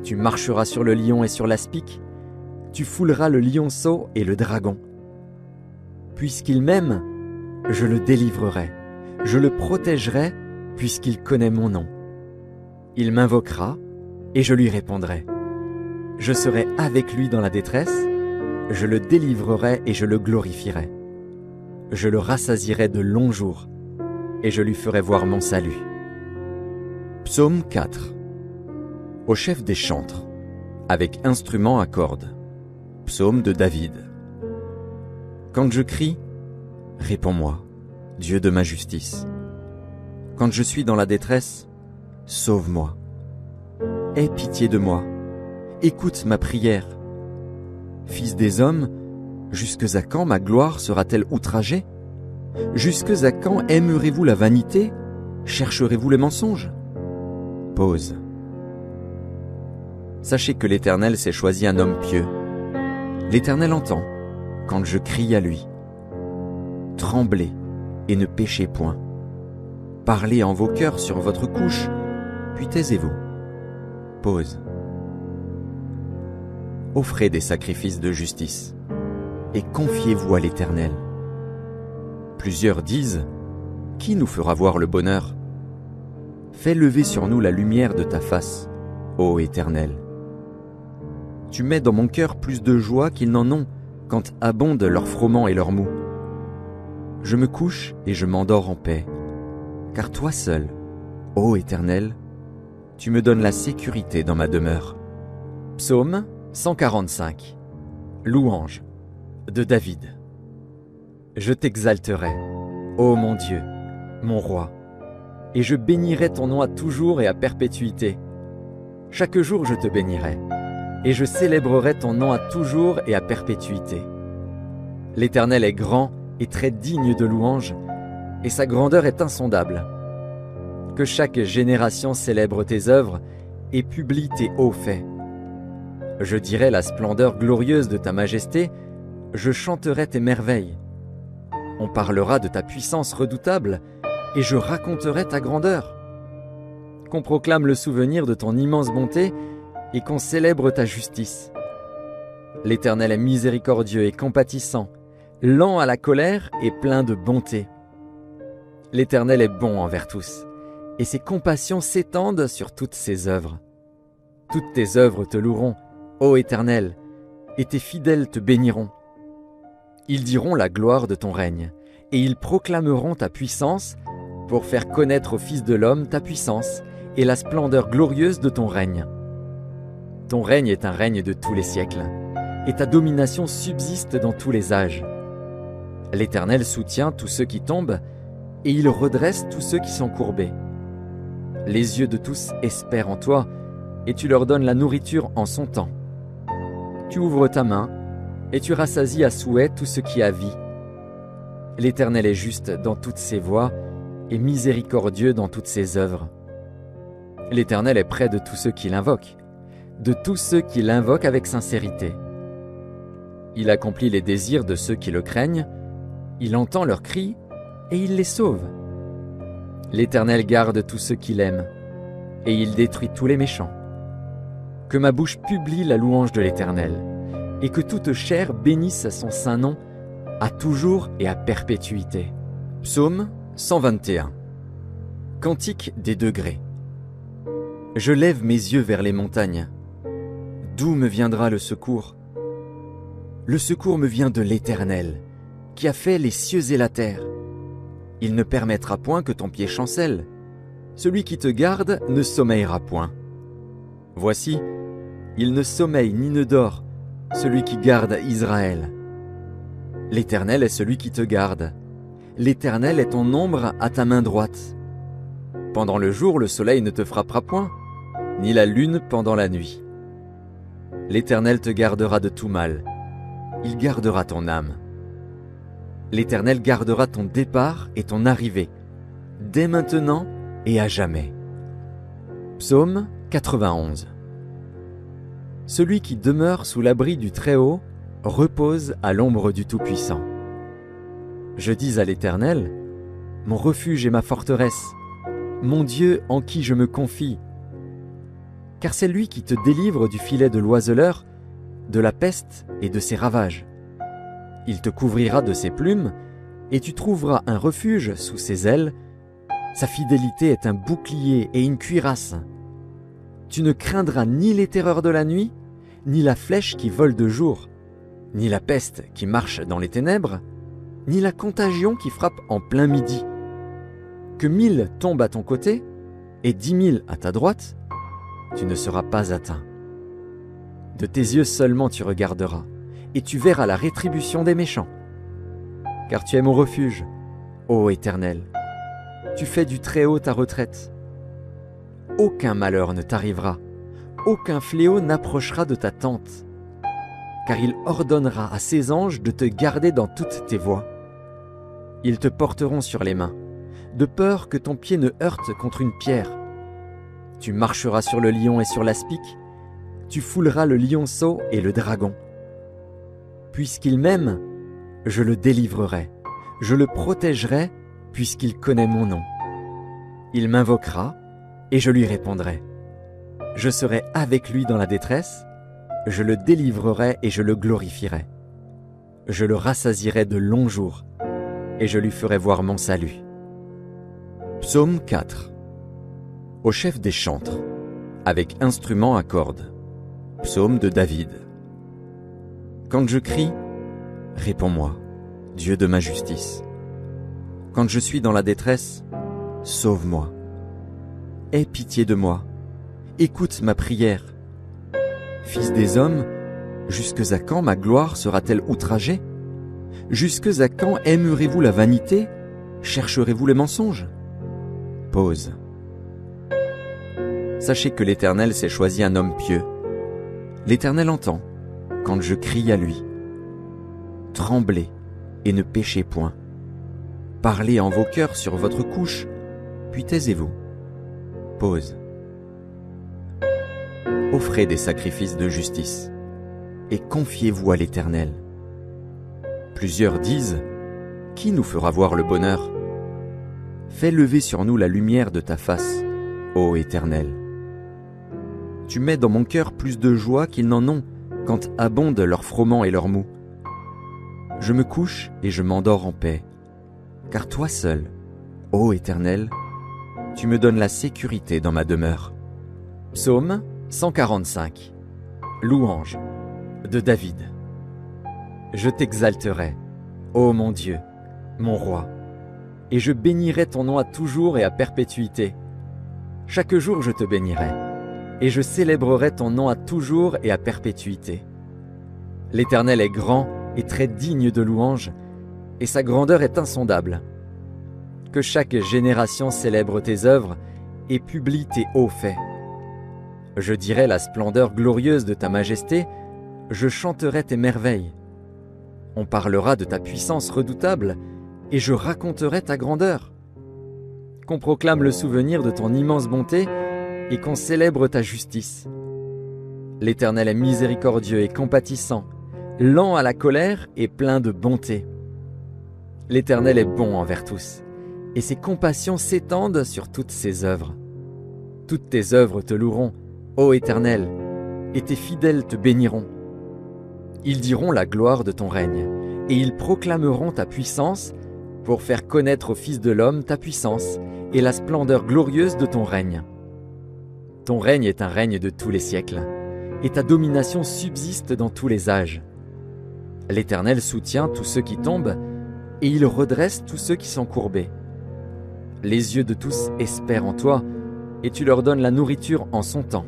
Tu marcheras sur le lion et sur l'aspic, tu fouleras le lionceau et le dragon. Puisqu'il m'aime, je le délivrerai, je le protégerai, puisqu'il connaît mon nom. Il m'invoquera, et je lui répondrai. Je serai avec lui dans la détresse, je le délivrerai et je le glorifierai. Je le rassasierai de longs jours, et je lui ferai voir mon salut. Psaume 4. Au chef des chantres, avec instrument à cordes. Psaume de David. Quand je crie, réponds-moi, Dieu de ma justice. Quand je suis dans la détresse, sauve-moi. Aie pitié de moi. Écoute ma prière. Fils des hommes, jusque à quand ma gloire sera-t-elle outragée? Jusque à quand aimerez-vous la vanité? Chercherez-vous le mensonge? Pause. Sachez que l'Éternel s'est choisi un homme pieux. L'Éternel entend quand je crie à lui. Tremblez et ne péchez point. Parlez en vos cœurs sur votre couche, puis taisez-vous. Pause. Offrez des sacrifices de justice et confiez-vous à l'Éternel. Plusieurs disent, qui nous fera voir le bonheur? Fais lever sur nous la lumière de ta face, ô Éternel. Tu mets dans mon cœur plus de joie qu'ils n'en ont quand abondent leurs froment et leurs mou. Je me couche et je m'endors en paix, car toi seul, ô Éternel, tu me donnes la sécurité dans ma demeure. Psaume 145. Louange de David. Je t'exalterai, ô mon Dieu, mon roi, et je bénirai ton nom à toujours et à perpétuité. Chaque jour je te bénirai, et je célébrerai ton nom à toujours et à perpétuité. L'Éternel est grand et très digne de louange, et sa grandeur est insondable. Que chaque génération célèbre tes œuvres et publie tes hauts faits. Je dirai la splendeur glorieuse de ta majesté, je chanterai tes merveilles. On parlera de ta puissance redoutable, et je raconterai ta grandeur. Qu'on proclame le souvenir de ton immense bonté, et qu'on célèbre ta justice. L'Éternel est miséricordieux et compatissant, lent à la colère et plein de bonté. L'Éternel est bon envers tous, et ses compassions s'étendent sur toutes ses œuvres. Toutes tes œuvres te loueront, ô Éternel, et tes fidèles te béniront. Ils diront la gloire de ton règne, et ils proclameront ta puissance pour faire connaître aux fils de l'homme ta puissance et la splendeur glorieuse de ton règne. Ton règne est un règne de tous les siècles, et ta domination subsiste dans tous les âges. L'Éternel soutient tous ceux qui tombent, et il redresse tous ceux qui sont courbés. Les yeux de tous espèrent en toi, et tu leur donnes la nourriture en son temps. Tu ouvres ta main, et tu rassasies à souhait tout ce qui a vie. L'Éternel est juste dans toutes ses voies, et miséricordieux dans toutes ses œuvres. L'Éternel est près de tous ceux qui l'invoquent, de tous ceux qui l'invoquent avec sincérité. Il accomplit les désirs de ceux qui le craignent, il entend leurs cris, et il les sauve. L'Éternel garde tous ceux qui l'aiment, et il détruit tous les méchants. Que ma bouche publie la louange de l'Éternel, et que toute chair bénisse son saint nom, à toujours et à perpétuité. Psaume 121. Cantique des degrés. Je lève mes yeux vers les montagnes. D'où me viendra le secours? Le secours me vient de l'Éternel, qui a fait les cieux et la terre. Il ne permettra point que ton pied chancelle. Celui qui te garde ne sommeillera point. Voici, il ne sommeille ni ne dort, celui qui garde Israël. L'Éternel est celui qui te garde. L'Éternel est ton ombre à ta main droite. Pendant le jour, le soleil ne te frappera point, ni la lune pendant la nuit. L'Éternel te gardera de tout mal. Il gardera ton âme. L'Éternel gardera ton départ et ton arrivée, dès maintenant et à jamais. Psaume 91. Celui qui demeure sous l'abri du Très-Haut repose à l'ombre du Tout-Puissant. Je dis à l'Éternel, mon refuge et ma forteresse, mon Dieu en qui je me confie. Car c'est lui qui te délivre du filet de l'oiseleur, de la peste et de ses ravages. Il te couvrira de ses plumes, et tu trouveras un refuge sous ses ailes. Sa fidélité est un bouclier et une cuirasse. Tu ne craindras ni les terreurs de la nuit, ni la flèche qui vole de jour, ni la peste qui marche dans les ténèbres, ni la contagion qui frappe en plein midi. Que 1000 tombent à ton côté, et 10 000 à ta droite, tu ne seras pas atteint. De tes yeux seulement tu regarderas, et tu verras la rétribution des méchants. Car tu es mon refuge, ô Éternel. Tu fais du Très-Haut ta retraite. Aucun malheur ne t'arrivera, aucun fléau n'approchera de ta tente. Car il ordonnera à ses anges de te garder dans toutes tes voies. Ils te porteront sur les mains, de peur que ton pied ne heurte contre une pierre. Tu marcheras sur le lion et sur l'aspic, tu fouleras le lionceau et le dragon. Puisqu'il m'aime, je le délivrerai, je le protégerai, puisqu'il connaît mon nom. Il m'invoquera, et je lui répondrai. Je serai avec lui dans la détresse, je le délivrerai et je le glorifierai. Je le rassasierai de longs jours, et je lui ferai voir mon salut. Psaume 4. Au chef des chantres, avec instrument à cordes. Psaume de David. Quand je crie, réponds-moi, Dieu de ma justice. Quand je suis dans la détresse, sauve-moi. Aie pitié de moi. Écoute ma prière. Fils des hommes, jusque à quand ma gloire sera-t-elle outragée? Jusque à quand aimerez-vous la vanité? Chercherez-vous le mensonge? Pause. Sachez que l'Éternel s'est choisi un homme pieux. L'Éternel entend quand je crie à lui. Tremblez et ne péchez point. Parlez en vos cœurs sur votre couche, puis taisez-vous. Pause. Offrez des sacrifices de justice et confiez-vous à l'Éternel. Plusieurs disent, qui nous fera voir le bonheur? Fais lever sur nous la lumière de ta face, ô Éternel. Tu mets dans mon cœur plus de joie qu'ils n'en ont quand abondent leur froment et leur mou. Je me couche et je m'endors en paix, car toi seul, ô Éternel, tu me donnes la sécurité dans ma demeure. Psaume 145. Louange de David. Je t'exalterai, ô mon Dieu, mon roi, et je bénirai ton nom à toujours et à perpétuité. Chaque jour je te bénirai, et je célébrerai ton nom à toujours et à perpétuité. L'Éternel est grand et très digne de louange, et sa grandeur est insondable. Que chaque génération célèbre tes œuvres et publie tes hauts faits. Je dirai la splendeur glorieuse de ta majesté, je chanterai tes merveilles. On parlera de ta puissance redoutable, et je raconterai ta grandeur. Qu'on proclame le souvenir de ton immense bonté, et qu'on célèbre ta justice. L'Éternel est miséricordieux et compatissant, lent à la colère et plein de bonté. L'Éternel est bon envers tous, et ses compassions s'étendent sur toutes ses œuvres. Toutes tes œuvres te loueront, ô Éternel, et tes fidèles te béniront. Ils diront la gloire de ton règne, et ils proclameront ta puissance pour faire connaître aux fils de l'homme ta puissance et la splendeur glorieuse de ton règne. Ton règne est un règne de tous les siècles, et ta domination subsiste dans tous les âges. L'Éternel soutient tous ceux qui tombent, et il redresse tous ceux qui sont courbés. Les yeux de tous espèrent en toi, et tu leur donnes la nourriture en son temps.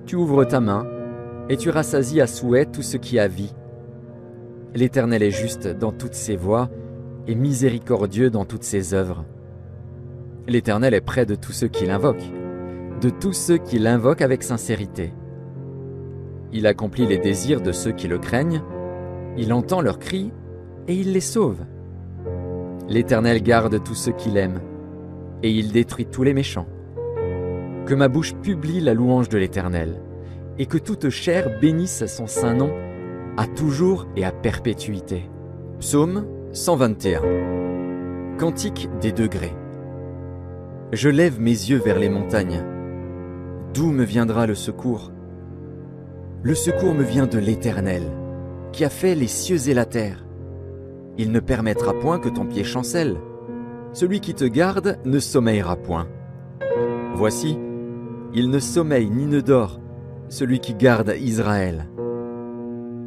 Tu ouvres ta main, et tu rassasies à souhait tout ce qui a vie. L'Éternel est juste dans toutes ses voies, et miséricordieux dans toutes ses œuvres. L'Éternel est près de tous ceux qui l'invoquent, de tous ceux qui l'invoquent avec sincérité. Il accomplit les désirs de ceux qui le craignent, il entend leurs cris et il les sauve. L'Éternel garde tous ceux qui l'aiment, et il détruit tous les méchants. Que ma bouche publie la louange de l'Éternel, et que toute chair bénisse son saint nom, à toujours et à perpétuité. Psaume 121. Cantique des degrés. Je lève mes yeux vers les montagnes. D'où me viendra le secours? Le secours me vient de l'Éternel, qui a fait les cieux et la terre. Il ne permettra point que ton pied chancelle. Celui qui te garde ne sommeillera point. Voici, il ne sommeille ni ne dort, celui qui garde Israël.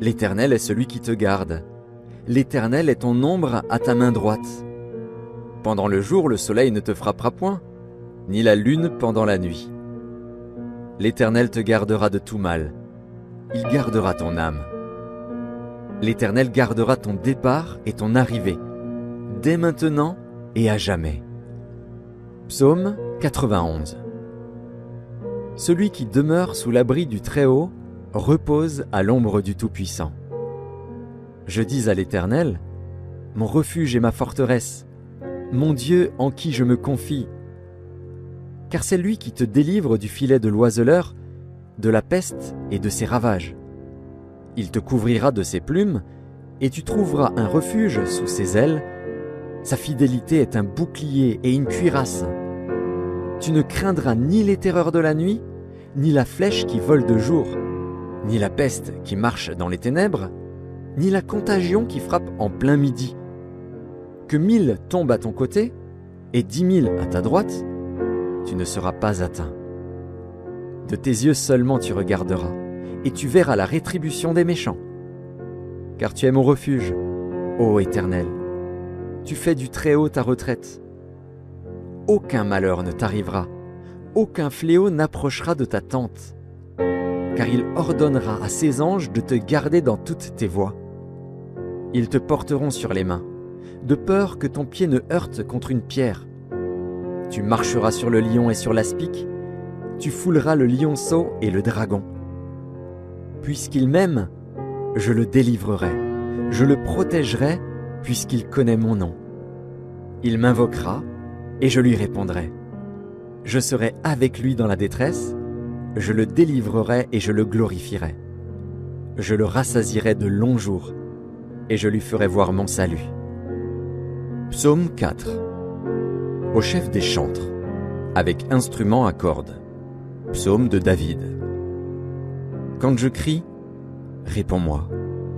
L'Éternel est celui qui te garde. L'Éternel est ton ombre à ta main droite. Pendant le jour, le soleil ne te frappera point, ni la lune pendant la nuit. L'Éternel te gardera de tout mal. Il gardera ton âme. L'Éternel gardera ton départ et ton arrivée, dès maintenant et à jamais. Psaume 91. Celui qui demeure sous l'abri du Très-Haut repose à l'ombre du Tout-Puissant. Je dis à l'Éternel, mon refuge et ma forteresse, mon Dieu en qui je me confie. Car c'est lui qui te délivre du filet de l'oiseleur, de la peste et de ses ravages. Il te couvrira de ses plumes, et tu trouveras un refuge sous ses ailes. Sa fidélité est un bouclier et une cuirasse. Tu ne craindras ni les terreurs de la nuit, ni la flèche qui vole de jour, ni la peste qui marche dans les ténèbres, ni la contagion qui frappe en plein midi. Que 1000 tombent à ton côté, et 10 000 à ta droite, tu ne seras pas atteint. De tes yeux seulement tu regarderas, et tu verras la rétribution des méchants. Car tu es mon refuge, ô Éternel. Tu fais du Très-Haut ta retraite. Aucun malheur ne t'arrivera, aucun fléau n'approchera de ta tente. Car il ordonnera à ses anges de te garder dans toutes tes voies. Ils te porteront sur les mains, de peur que ton pied ne heurte contre une pierre. Tu marcheras sur le lion et sur l'aspic, tu fouleras le lionceau et le dragon. Puisqu'il m'aime, je le délivrerai, je le protégerai, puisqu'il connaît mon nom. Il m'invoquera, et je lui répondrai. Je serai avec lui dans la détresse, je le délivrerai et je le glorifierai. Je le rassasierai de longs jours, et je lui ferai voir mon salut. Psaume 4. Au chef des chantres, avec instrument à cordes. Psaume de David. Quand je crie, réponds-moi,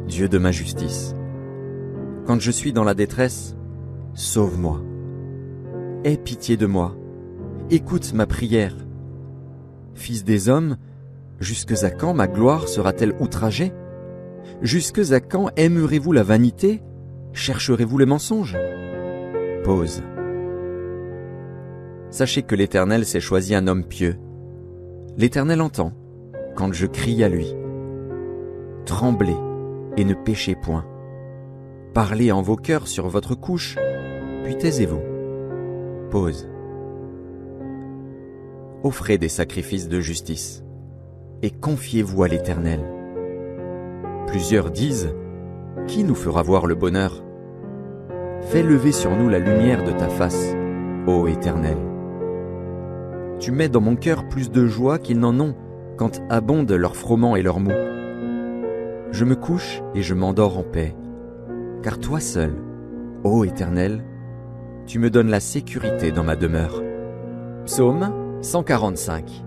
Dieu de ma justice. Quand je suis dans la détresse, sauve-moi. Aie pitié de moi, écoute ma prière. Fils des hommes, jusque à quand ma gloire sera-t-elle outragée? Jusque à quand aimerez-vous la vanité? Chercherez-vous le mensonge? Pause. Sachez que l'Éternel s'est choisi un homme pieux. L'Éternel entend quand je crie à lui. Tremblez et ne péchez point. Parlez en vos cœurs sur votre couche, puis taisez-vous. Pause. Offrez des sacrifices de justice et confiez-vous à l'Éternel. Plusieurs disent, qui nous fera voir le bonheur? Fais lever sur nous la lumière de ta face, ô Éternel. Tu mets dans mon cœur plus de joie qu'ils n'en ont quand abondent leurs froment et leurs mou. Je me couche et je m'endors en paix, car toi seul, ô Éternel, tu me donnes la sécurité dans ma demeure. Psaume 145.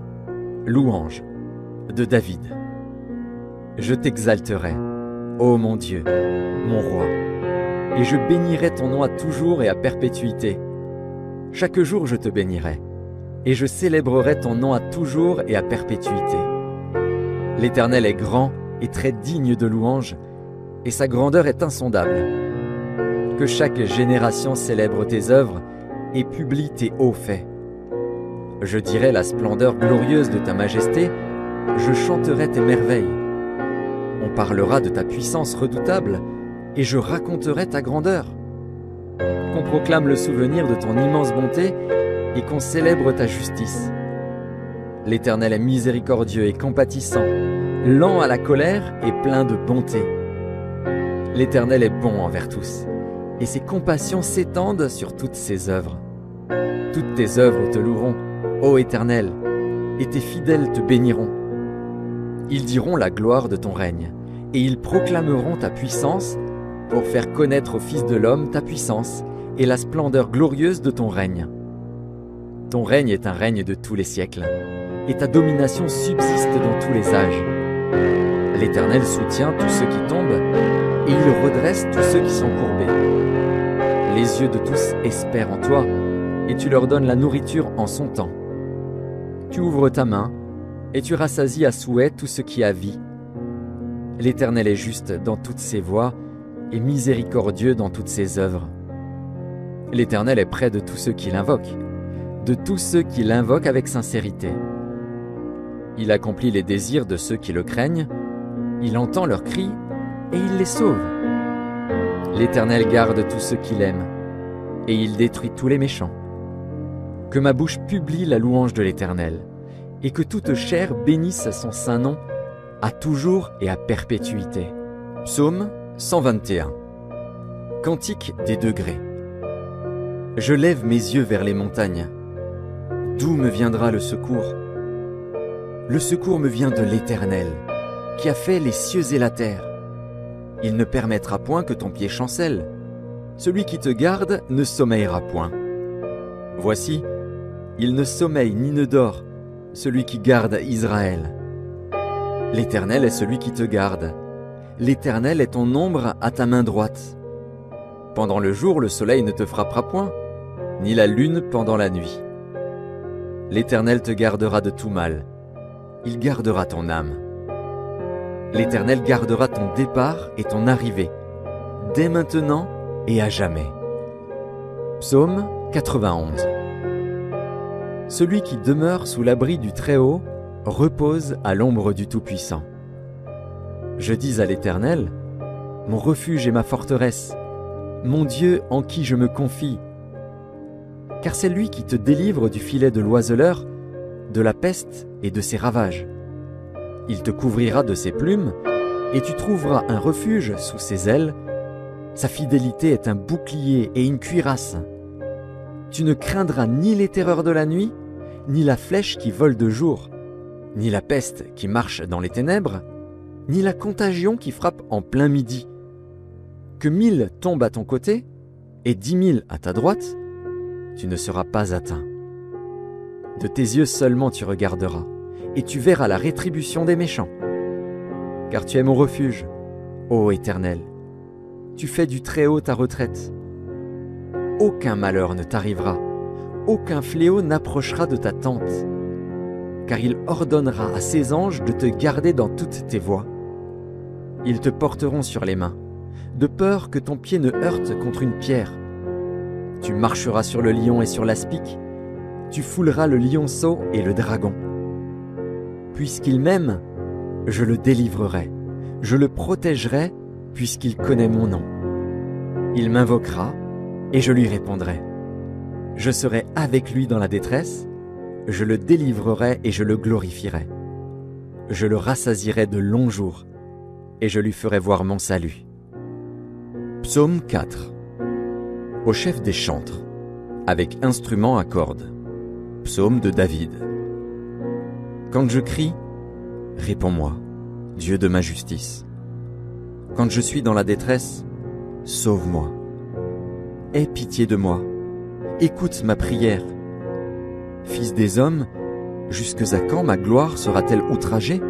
Louange de David. Je t'exalterai, ô mon Dieu, mon roi, et je bénirai ton nom à toujours et à perpétuité. Chaque jour je te bénirai, et je célébrerai ton nom à toujours et à perpétuité. L'Éternel est grand et très digne de louange, et sa grandeur est insondable. Que chaque génération célèbre tes œuvres et publie tes hauts faits. Je dirai la splendeur glorieuse de ta majesté, je chanterai tes merveilles. On parlera de ta puissance redoutable, et je raconterai ta grandeur. Qu'on proclame le souvenir de ton immense bonté, et qu'on célèbre ta justice. L'Éternel est miséricordieux et compatissant, lent à la colère et plein de bonté. L'Éternel est bon envers tous, et ses compassions s'étendent sur toutes ses œuvres. Toutes tes œuvres te loueront, ô Éternel, et tes fidèles te béniront. Ils diront la gloire de ton règne, et ils proclameront ta puissance pour faire connaître aux fils de l'homme ta puissance et la splendeur glorieuse de ton règne. Ton règne est un règne de tous les siècles, et ta domination subsiste dans tous les âges. L'Éternel soutient tous ceux qui tombent, et il redresse tous ceux qui sont courbés. Les yeux de tous espèrent en toi, et tu leur donnes la nourriture en son temps. Tu ouvres ta main, et tu rassasies à souhait tout ce qui a vie. L'Éternel est juste dans toutes ses voies, et miséricordieux dans toutes ses œuvres. L'Éternel est près de tous ceux qui l'invoquent, de tous ceux qui l'invoquent avec sincérité. Il accomplit les désirs de ceux qui le craignent, il entend leurs cris, et il les sauve. L'Éternel garde tous ceux qui l'aiment, et il détruit tous les méchants. Que ma bouche publie la louange de l'Éternel, et que toute chair bénisse son saint nom, à toujours et à perpétuité. Psaume 121. Cantique des degrés. Je lève mes yeux vers les montagnes. D'où me viendra le secours? Le secours me vient de l'Éternel, qui a fait les cieux et la terre. Il ne permettra point que ton pied chancelle. Celui qui te garde ne sommeillera point. Voici, il ne sommeille ni ne dort, celui qui garde Israël. L'Éternel est celui qui te garde. L'Éternel est ton ombre à ta main droite. Pendant le jour, le soleil ne te frappera point, ni la lune pendant la nuit. L'Éternel te gardera de tout mal. Il gardera ton âme. L'Éternel gardera ton départ et ton arrivée, dès maintenant et à jamais. Psaume 91. Celui qui demeure sous l'abri du Très-Haut repose à l'ombre du Tout-Puissant. Je dis à l'Éternel, mon refuge et ma forteresse, mon Dieu en qui je me confie. Car c'est lui qui te délivre du filet de l'oiseleur, de la peste et de ses ravages. Il te couvrira de ses plumes, et tu trouveras un refuge sous ses ailes. Sa fidélité est un bouclier et une cuirasse. Tu ne craindras ni les terreurs de la nuit, ni la flèche qui vole de jour, ni la peste qui marche dans les ténèbres, ni la contagion qui frappe en plein midi. Que 1000 tombent à ton côté, et 10 000 à ta droite, tu ne seras pas atteint. De tes yeux seulement tu regarderas, et tu verras la rétribution des méchants. Car tu es mon refuge, ô Éternel. Tu fais du Très-Haut ta retraite. Aucun malheur ne t'arrivera, aucun fléau n'approchera de ta tente. Car il ordonnera à ses anges de te garder dans toutes tes voies. Ils te porteront sur les mains, de peur que ton pied ne heurte contre une pierre. Tu marcheras sur le lion et sur l'aspic, tu fouleras le lionceau et le dragon. Puisqu'il m'aime, je le délivrerai, je le protégerai, puisqu'il connaît mon nom. Il m'invoquera, et je lui répondrai. Je serai avec lui dans la détresse, je le délivrerai et je le glorifierai. Je le rassasierai de longs jours, et je lui ferai voir mon salut. Psaume 4. Au chef des chantres, avec instrument à cordes. Psaume de David. Quand je crie, réponds-moi, Dieu de ma justice. Quand je suis dans la détresse, sauve-moi. Aie pitié de moi, écoute ma prière. Fils des hommes, jusque à quand ma gloire sera-t-elle outragée?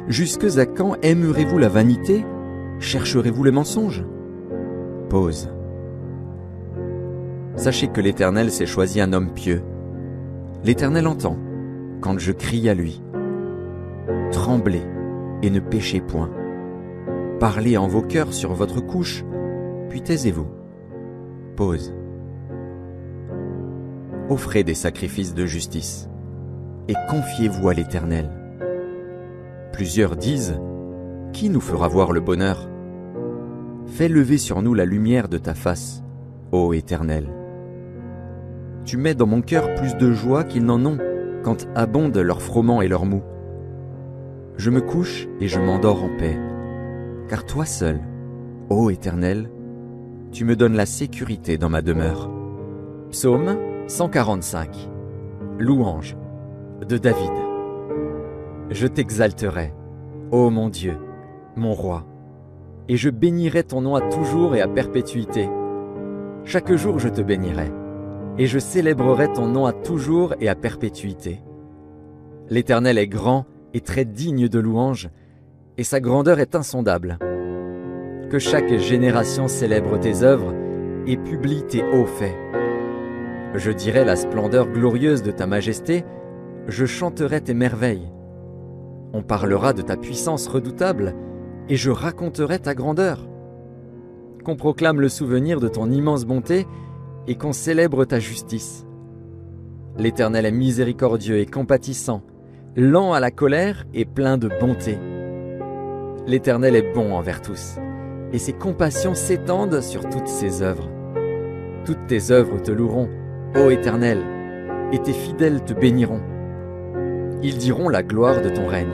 Jusque à quand aimerez-vous la vanité? Chercherez-vous le mensonge? Pause. Sachez que l'Éternel s'est choisi un homme pieux. L'Éternel entend, quand je crie à lui. Tremblez et ne péchez point. Parlez en vos cœurs sur votre couche, puis taisez-vous. Pause. Offrez des sacrifices de justice et confiez-vous à l'Éternel. Plusieurs disent, qui nous fera voir le bonheur? Fais lever sur nous la lumière de ta face, ô Éternel. Tu mets dans mon cœur plus de joie qu'ils n'en ont quand abondent leurs froment et leurs mou. Je me couche et je m'endors en paix, car toi seul, ô Éternel, tu me donnes la sécurité dans ma demeure. Psaume 145. Louange de David. Je t'exalterai, ô mon Dieu, mon roi, et je bénirai ton nom à toujours et à perpétuité. Chaque jour je te bénirai, et je célébrerai ton nom à toujours et à perpétuité. L'Éternel est grand et très digne de louange, et sa grandeur est insondable. Que chaque génération célèbre tes œuvres et publie tes hauts faits. Je dirai la splendeur glorieuse de ta majesté, je chanterai tes merveilles. On parlera de ta puissance redoutable, et je raconterai ta grandeur. Qu'on proclame le souvenir de ton immense bonté, et qu'on célèbre ta justice. L'Éternel est miséricordieux et compatissant, lent à la colère et plein de bonté. L'Éternel est bon envers tous, et ses compassions s'étendent sur toutes ses œuvres. Toutes tes œuvres te loueront, ô Éternel, et tes fidèles te béniront. Ils diront la gloire de ton règne,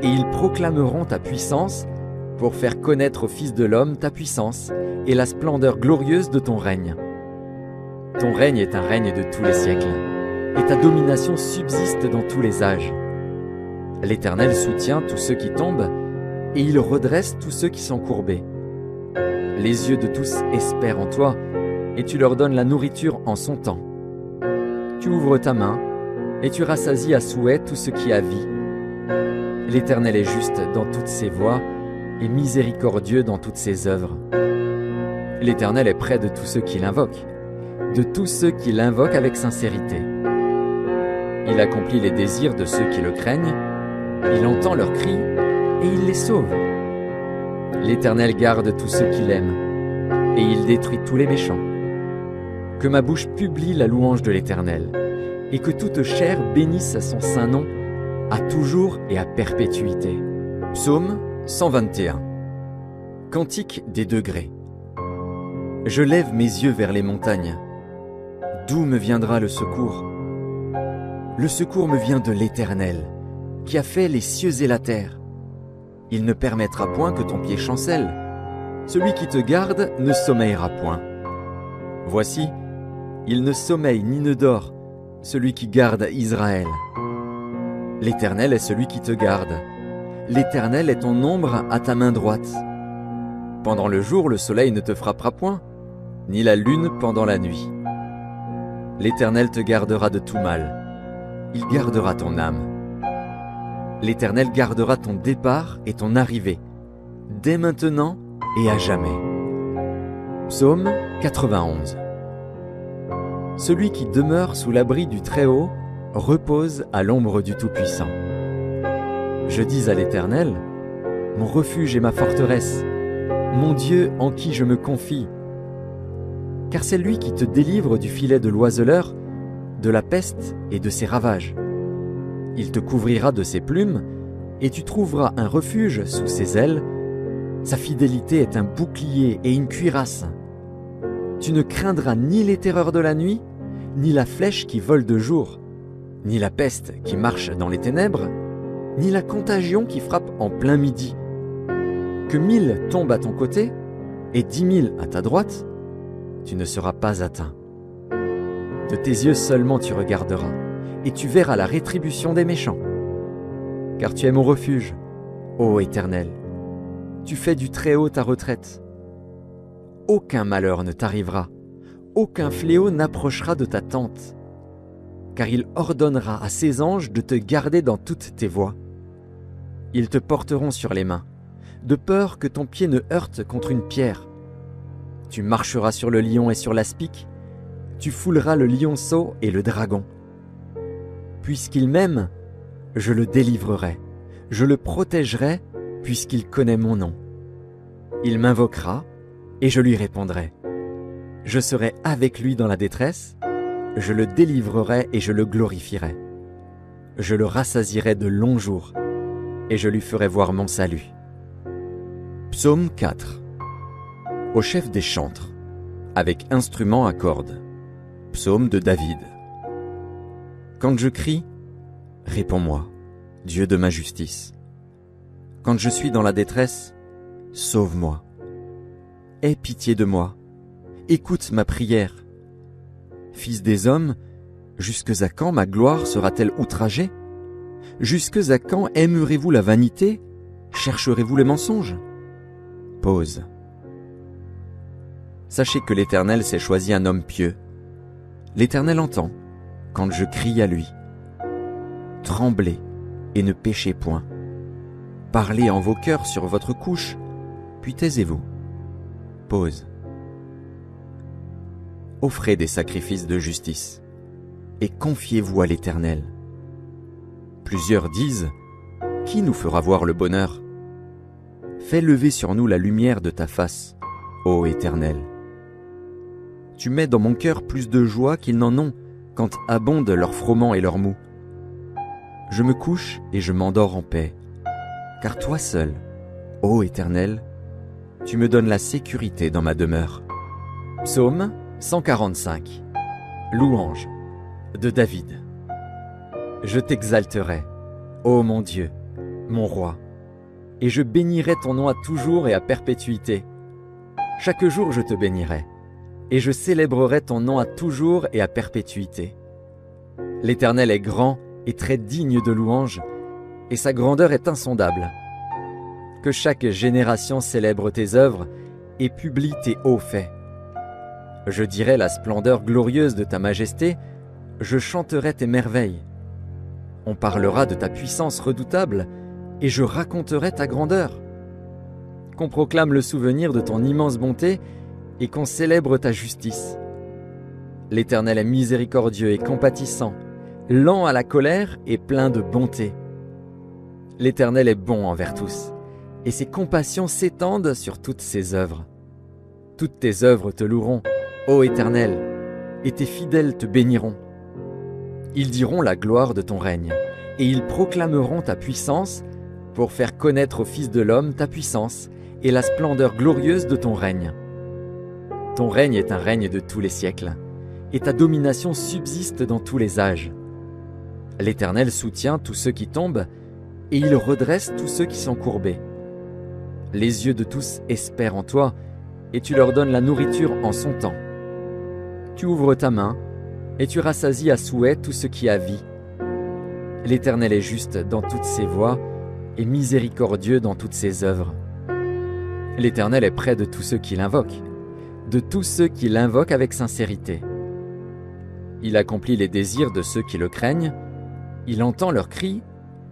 et ils proclameront ta puissance pour faire connaître aux fils de l'homme ta puissance et la splendeur glorieuse de ton règne. Ton règne est un règne de tous les siècles, et ta domination subsiste dans tous les âges. L'Éternel soutient tous ceux qui tombent, et il redresse tous ceux qui sont courbés. Les yeux de tous espèrent en toi, et tu leur donnes la nourriture en son temps. Tu ouvres ta main, et tu rassasies à souhait tout ce qui a vie. L'Éternel est juste dans toutes ses voies, et miséricordieux dans toutes ses œuvres. L'Éternel est près de tous ceux qui l'invoquent, de tous ceux qui l'invoquent avec sincérité. Il accomplit les désirs de ceux qui le craignent, il entend leurs cris et il les sauve. L'Éternel garde tous ceux qui l'aiment, et il détruit tous les méchants. Que ma bouche publie la louange de l'Éternel, et que toute chair bénisse son saint nom, à toujours et à perpétuité. Psaume 121. Cantique des degrés. Je lève mes yeux vers les montagnes. D'où me viendra le secours? Le secours me vient de l'Éternel, qui a fait les cieux et la terre. Il ne permettra point que ton pied chancelle. Celui qui te garde ne sommeillera point. Voici, il ne sommeille ni ne dort, celui qui garde Israël. L'Éternel est celui qui te garde. L'Éternel est ton ombre à ta main droite. Pendant le jour, le soleil ne te frappera point, ni la lune pendant la nuit. L'Éternel te gardera de tout mal. Il gardera ton âme. L'Éternel gardera ton départ et ton arrivée, dès maintenant et à jamais. Psaume 91. Celui qui demeure sous l'abri du Très-Haut repose à l'ombre du Tout-Puissant. Je dis à l'Éternel, mon refuge et ma forteresse, mon Dieu en qui je me confie. Car c'est lui qui te délivre du filet de l'oiseleur, de la peste et de ses ravages. Il te couvrira de ses plumes, et tu trouveras un refuge sous ses ailes. Sa fidélité est un bouclier et une cuirasse. Tu ne craindras ni les terreurs de la nuit, ni la flèche qui vole de jour, ni la peste qui marche dans les ténèbres, ni la contagion qui frappe en plein midi. Que 1000 tombent à ton côté et 10 000 à ta droite, tu ne seras pas atteint. De tes yeux seulement tu regarderas, et tu verras la rétribution des méchants. Car tu es mon refuge, ô Éternel. Tu fais du Très-Haut ta retraite. Aucun malheur ne t'arrivera, aucun fléau n'approchera de ta tente, car il ordonnera à ses anges de te garder dans toutes tes voies. Ils te porteront sur les mains, de peur que ton pied ne heurte contre une pierre. Tu marcheras sur le lion et sur l'aspic, tu fouleras le lionceau et le dragon. Puisqu'il m'aime, je le délivrerai, je le protégerai, puisqu'il connaît mon nom. Il m'invoquera, et je lui répondrai. Je serai avec lui dans la détresse, je le délivrerai et je le glorifierai. Je le rassasierai de longs jours, et je lui ferai voir mon salut. Psaume 4. Au chef des chantres, avec instrument à cordes. Psaume de David. Quand je crie, réponds-moi, Dieu de ma justice. Quand je suis dans la détresse, sauve-moi. Aie pitié de moi, écoute ma prière. Fils des hommes, jusque à quand ma gloire sera-t-elle outragée? Jusque à quand aimerez-vous la vanité? Chercherez-vous les mensonges? Pause. Sachez que l'Éternel s'est choisi un homme pieux. L'Éternel entend quand je crie à lui. Tremblez et ne péchez point. Parlez en vos cœurs sur votre couche, puis taisez-vous. Pause. Offrez des sacrifices de justice et confiez-vous à l'Éternel. Plusieurs disent, qui nous fera voir le bonheur? Fais lever sur nous la lumière de ta face, ô Éternel. Tu mets dans mon cœur plus de joie qu'ils n'en ont quand abondent leur froment et leur mou. Je me couche et je m'endors en paix, car toi seul, ô Éternel, tu me donnes la sécurité dans ma demeure. Psaume 145. Louange de David. Je t'exalterai, ô mon Dieu, mon roi, et je bénirai ton nom à toujours et à perpétuité. Chaque jour je te bénirai, et je célébrerai ton nom à toujours et à perpétuité. L'Éternel est grand et très digne de louange, et sa grandeur est insondable. Que chaque génération célèbre tes œuvres et publie tes hauts faits. Je dirai la splendeur glorieuse de ta majesté, je chanterai tes merveilles. On parlera de ta puissance redoutable, et je raconterai ta grandeur. Qu'on proclame le souvenir de ton immense bonté, et qu'on célèbre ta justice. L'Éternel est miséricordieux et compatissant, lent à la colère et plein de bonté. L'Éternel est bon envers tous, et ses compassions s'étendent sur toutes ses œuvres. Toutes tes œuvres te loueront, ô Éternel, et tes fidèles te béniront. Ils diront la gloire de ton règne, et ils proclameront ta puissance pour faire connaître aux fils de l'homme ta puissance et la splendeur glorieuse de ton règne. Ton règne est un règne de tous les siècles, et ta domination subsiste dans tous les âges. L'Éternel soutient tous ceux qui tombent, et il redresse tous ceux qui sont courbés. Les yeux de tous espèrent en toi, et tu leur donnes la nourriture en son temps. Tu ouvres ta main, et tu rassasies à souhait tout ce qui a vie. L'Éternel est juste dans toutes ses voies, et miséricordieux dans toutes ses œuvres. L'Éternel est près de tous ceux qui l'invoquent, de tous ceux qui l'invoquent avec sincérité. Il accomplit les désirs de ceux qui le craignent, il entend leurs cris,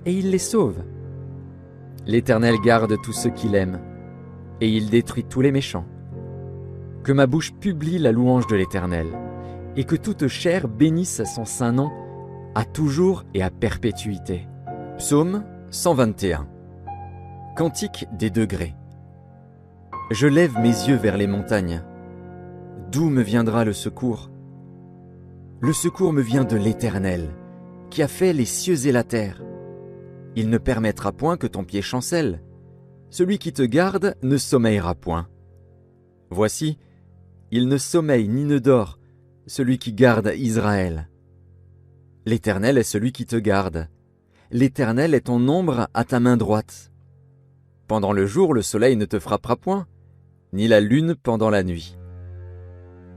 et il les sauve. L'Éternel garde tous ceux qui l'aiment, et il détruit tous les méchants. Que ma bouche publie la louange de l'Éternel, et que toute chair bénisse son saint nom, à toujours et à perpétuité. Psaume 121. Cantique des degrés. Je lève mes yeux vers les montagnes. D'où me viendra le secours? Le secours me vient de l'Éternel, qui a fait les cieux et la terre. Il ne permettra point que ton pied chancelle. Celui qui te garde ne sommeillera point. Voici, il ne sommeille ni ne dort, celui qui garde Israël. L'Éternel est celui qui te garde. L'Éternel est ton ombre à ta main droite. Pendant le jour, le soleil ne te frappera point, ni la lune pendant la nuit.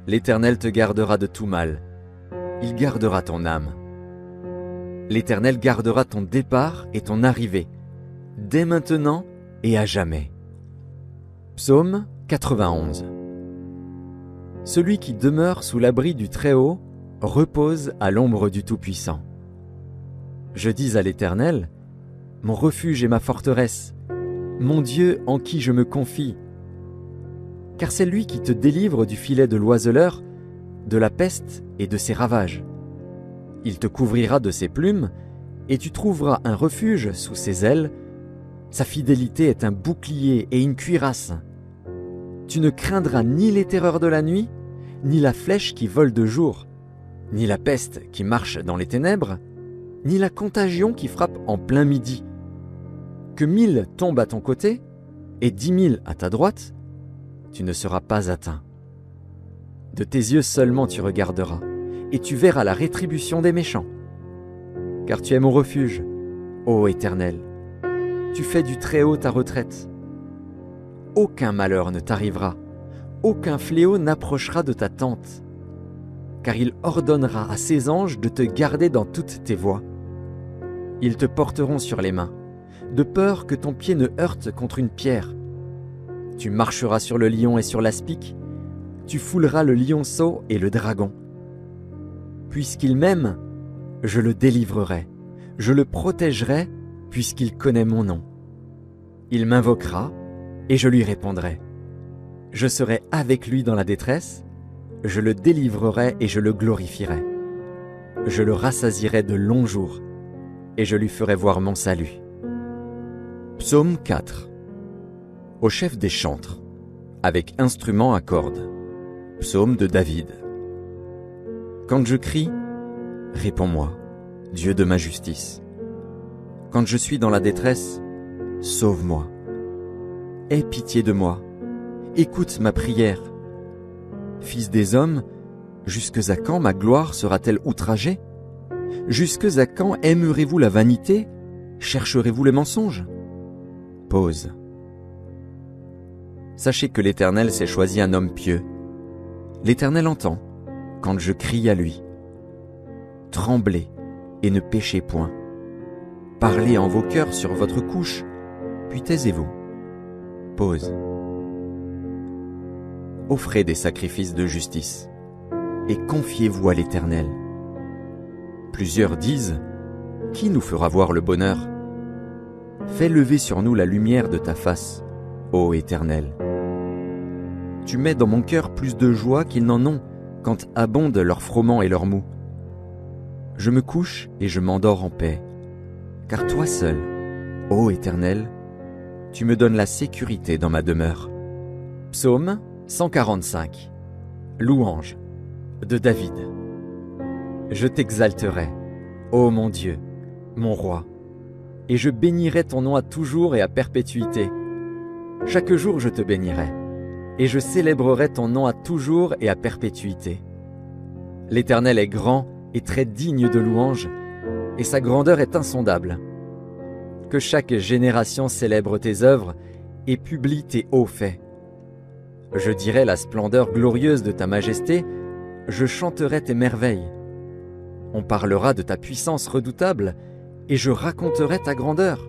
L'Éternel te gardera de tout mal. Il gardera ton âme. L'Éternel gardera ton départ et ton arrivée, dès maintenant et à jamais. Psaume 91. Celui qui demeure sous l'abri du Très-Haut repose à l'ombre du Tout-Puissant. Je dis à l'Éternel, mon refuge et ma forteresse, mon Dieu en qui je me confie. Car c'est lui qui te délivre du filet de l'oiseleur, de la peste et de ses ravages. Il te couvrira de ses plumes, et tu trouveras un refuge sous ses ailes. Sa fidélité est un bouclier et une cuirasse. Tu ne craindras ni les terreurs de la nuit, ni la flèche qui vole de jour, ni la peste qui marche dans les ténèbres, ni la contagion qui frappe en plein midi. Que 1000 tombent à ton côté, et 10 000 à ta droite, tu ne seras pas atteint. De tes yeux seulement tu regarderas, et tu verras la rétribution des méchants. Car tu es mon refuge, ô Éternel. Tu fais du Très-Haut ta retraite. Aucun malheur ne t'arrivera, aucun fléau n'approchera de ta tente. Car il ordonnera à ses anges de te garder dans toutes tes voies. Ils te porteront sur les mains, de peur que ton pied ne heurte contre une pierre. Tu marcheras sur le lion et sur l'aspic, tu fouleras le lionceau et le dragon. Puisqu'il m'aime, je le délivrerai, je le protégerai, puisqu'il connaît mon nom. Il m'invoquera, et je lui répondrai. Je serai avec lui dans la détresse, je le délivrerai et je le glorifierai. Je le rassasierai de longs jours, et je lui ferai voir mon salut. Psaume 4. Au chef des chantres, avec instrument à cordes. Psaume de David. Quand je crie, réponds-moi, Dieu de ma justice. Quand je suis dans la détresse, sauve-moi. Aie pitié de moi. Écoute ma prière. Fils des hommes, jusque à quand ma gloire sera-t-elle outragée? Jusque à quand aimerez-vous la vanité? Chercherez-vous le mensonge? Pause. Sachez que l'Éternel s'est choisi un homme pieux. L'Éternel entend quand je crie à lui. Tremblez et ne péchez point. Parlez en vos cœurs sur votre couche, puis taisez-vous. Pause. Offrez des sacrifices de justice et confiez-vous à l'Éternel. Plusieurs disent, qui nous fera voir le bonheur? Fais lever sur nous la lumière de ta face, ô Éternel. Tu mets dans mon cœur plus de joie qu'ils n'en ont quand abondent leurs froment et leurs mou. Je me couche et je m'endors en paix, car toi seul, ô Éternel, tu me donnes la sécurité dans ma demeure. Psaume 145. Louange de David. Je t'exalterai, ô mon Dieu, mon roi, et je bénirai ton nom à toujours et à perpétuité. Chaque jour je te bénirai, et je célébrerai ton nom à toujours et à perpétuité. L'Éternel est grand et très digne de louange, et sa grandeur est insondable. Que chaque génération célèbre tes œuvres et publie tes hauts faits. Je dirai la splendeur glorieuse de ta majesté, je chanterai tes merveilles. On parlera de ta puissance redoutable, et je raconterai ta grandeur.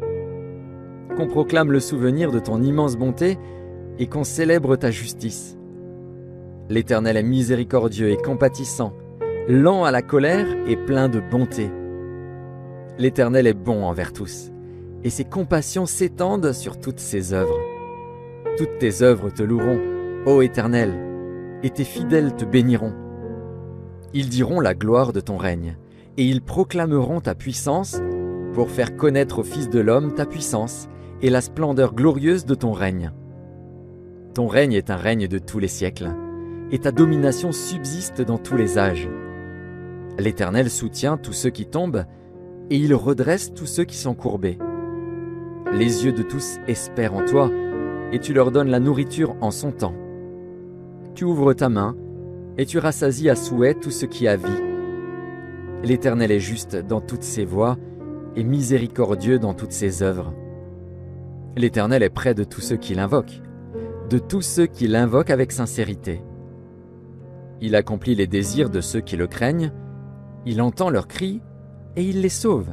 Qu'on proclame le souvenir de ton immense bonté, et qu'on célèbre ta justice. L'Éternel est miséricordieux et compatissant, lent à la colère et plein de bonté. L'Éternel est bon envers tous, et ses compassions s'étendent sur toutes ses œuvres. Toutes tes œuvres te loueront, ô Éternel, et tes fidèles te béniront. Ils diront la gloire de ton règne, et ils proclameront ta puissance pour faire connaître aux fils de l'homme ta puissance et la splendeur glorieuse de ton règne. Ton règne est un règne de tous les siècles, et ta domination subsiste dans tous les âges. L'Éternel soutient tous ceux qui tombent, et il redresse tous ceux qui sont courbés. Les yeux de tous espèrent en toi, et tu leur donnes la nourriture en son temps. Tu ouvres ta main, et tu rassasies à souhait tout ce qui a vie. L'Éternel est juste dans toutes ses voies, et miséricordieux dans toutes ses œuvres. L'Éternel est près de tous ceux qui l'invoquent, de tous ceux qui l'invoquent avec sincérité. Il accomplit les désirs de ceux qui le craignent, il entend leurs cris, et il les sauve.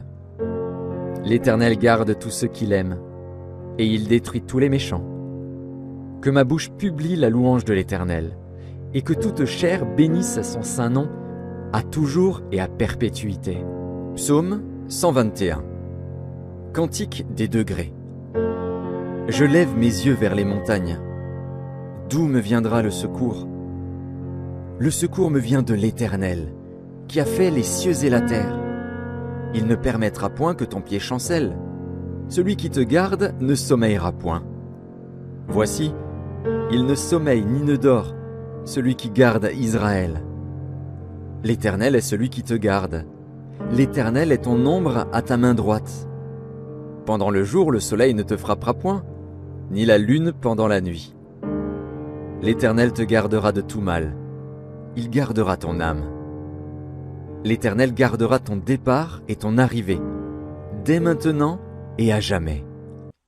L'Éternel garde tous ceux qui l'aiment, et il détruit tous les méchants. Que ma bouche publie la louange de l'Éternel, et que toute chair bénisse son saint nom, à toujours et à perpétuité. Psaume 121. Cantique des degrés. Je lève mes yeux vers les montagnes. D'où me viendra le secours? Le secours me vient de l'Éternel, qui a fait les cieux et la terre. Il ne permettra point que ton pied chancelle. Celui qui te garde ne sommeillera point. Voici, il ne sommeille ni ne dort, celui qui garde Israël. L'Éternel est celui qui te garde. L'Éternel est ton ombre à ta main droite. Pendant le jour, le soleil ne te frappera point, ni la lune pendant la nuit. L'Éternel te gardera de tout mal. Il gardera ton âme. L'Éternel gardera ton départ et ton arrivée, dès maintenant et à jamais.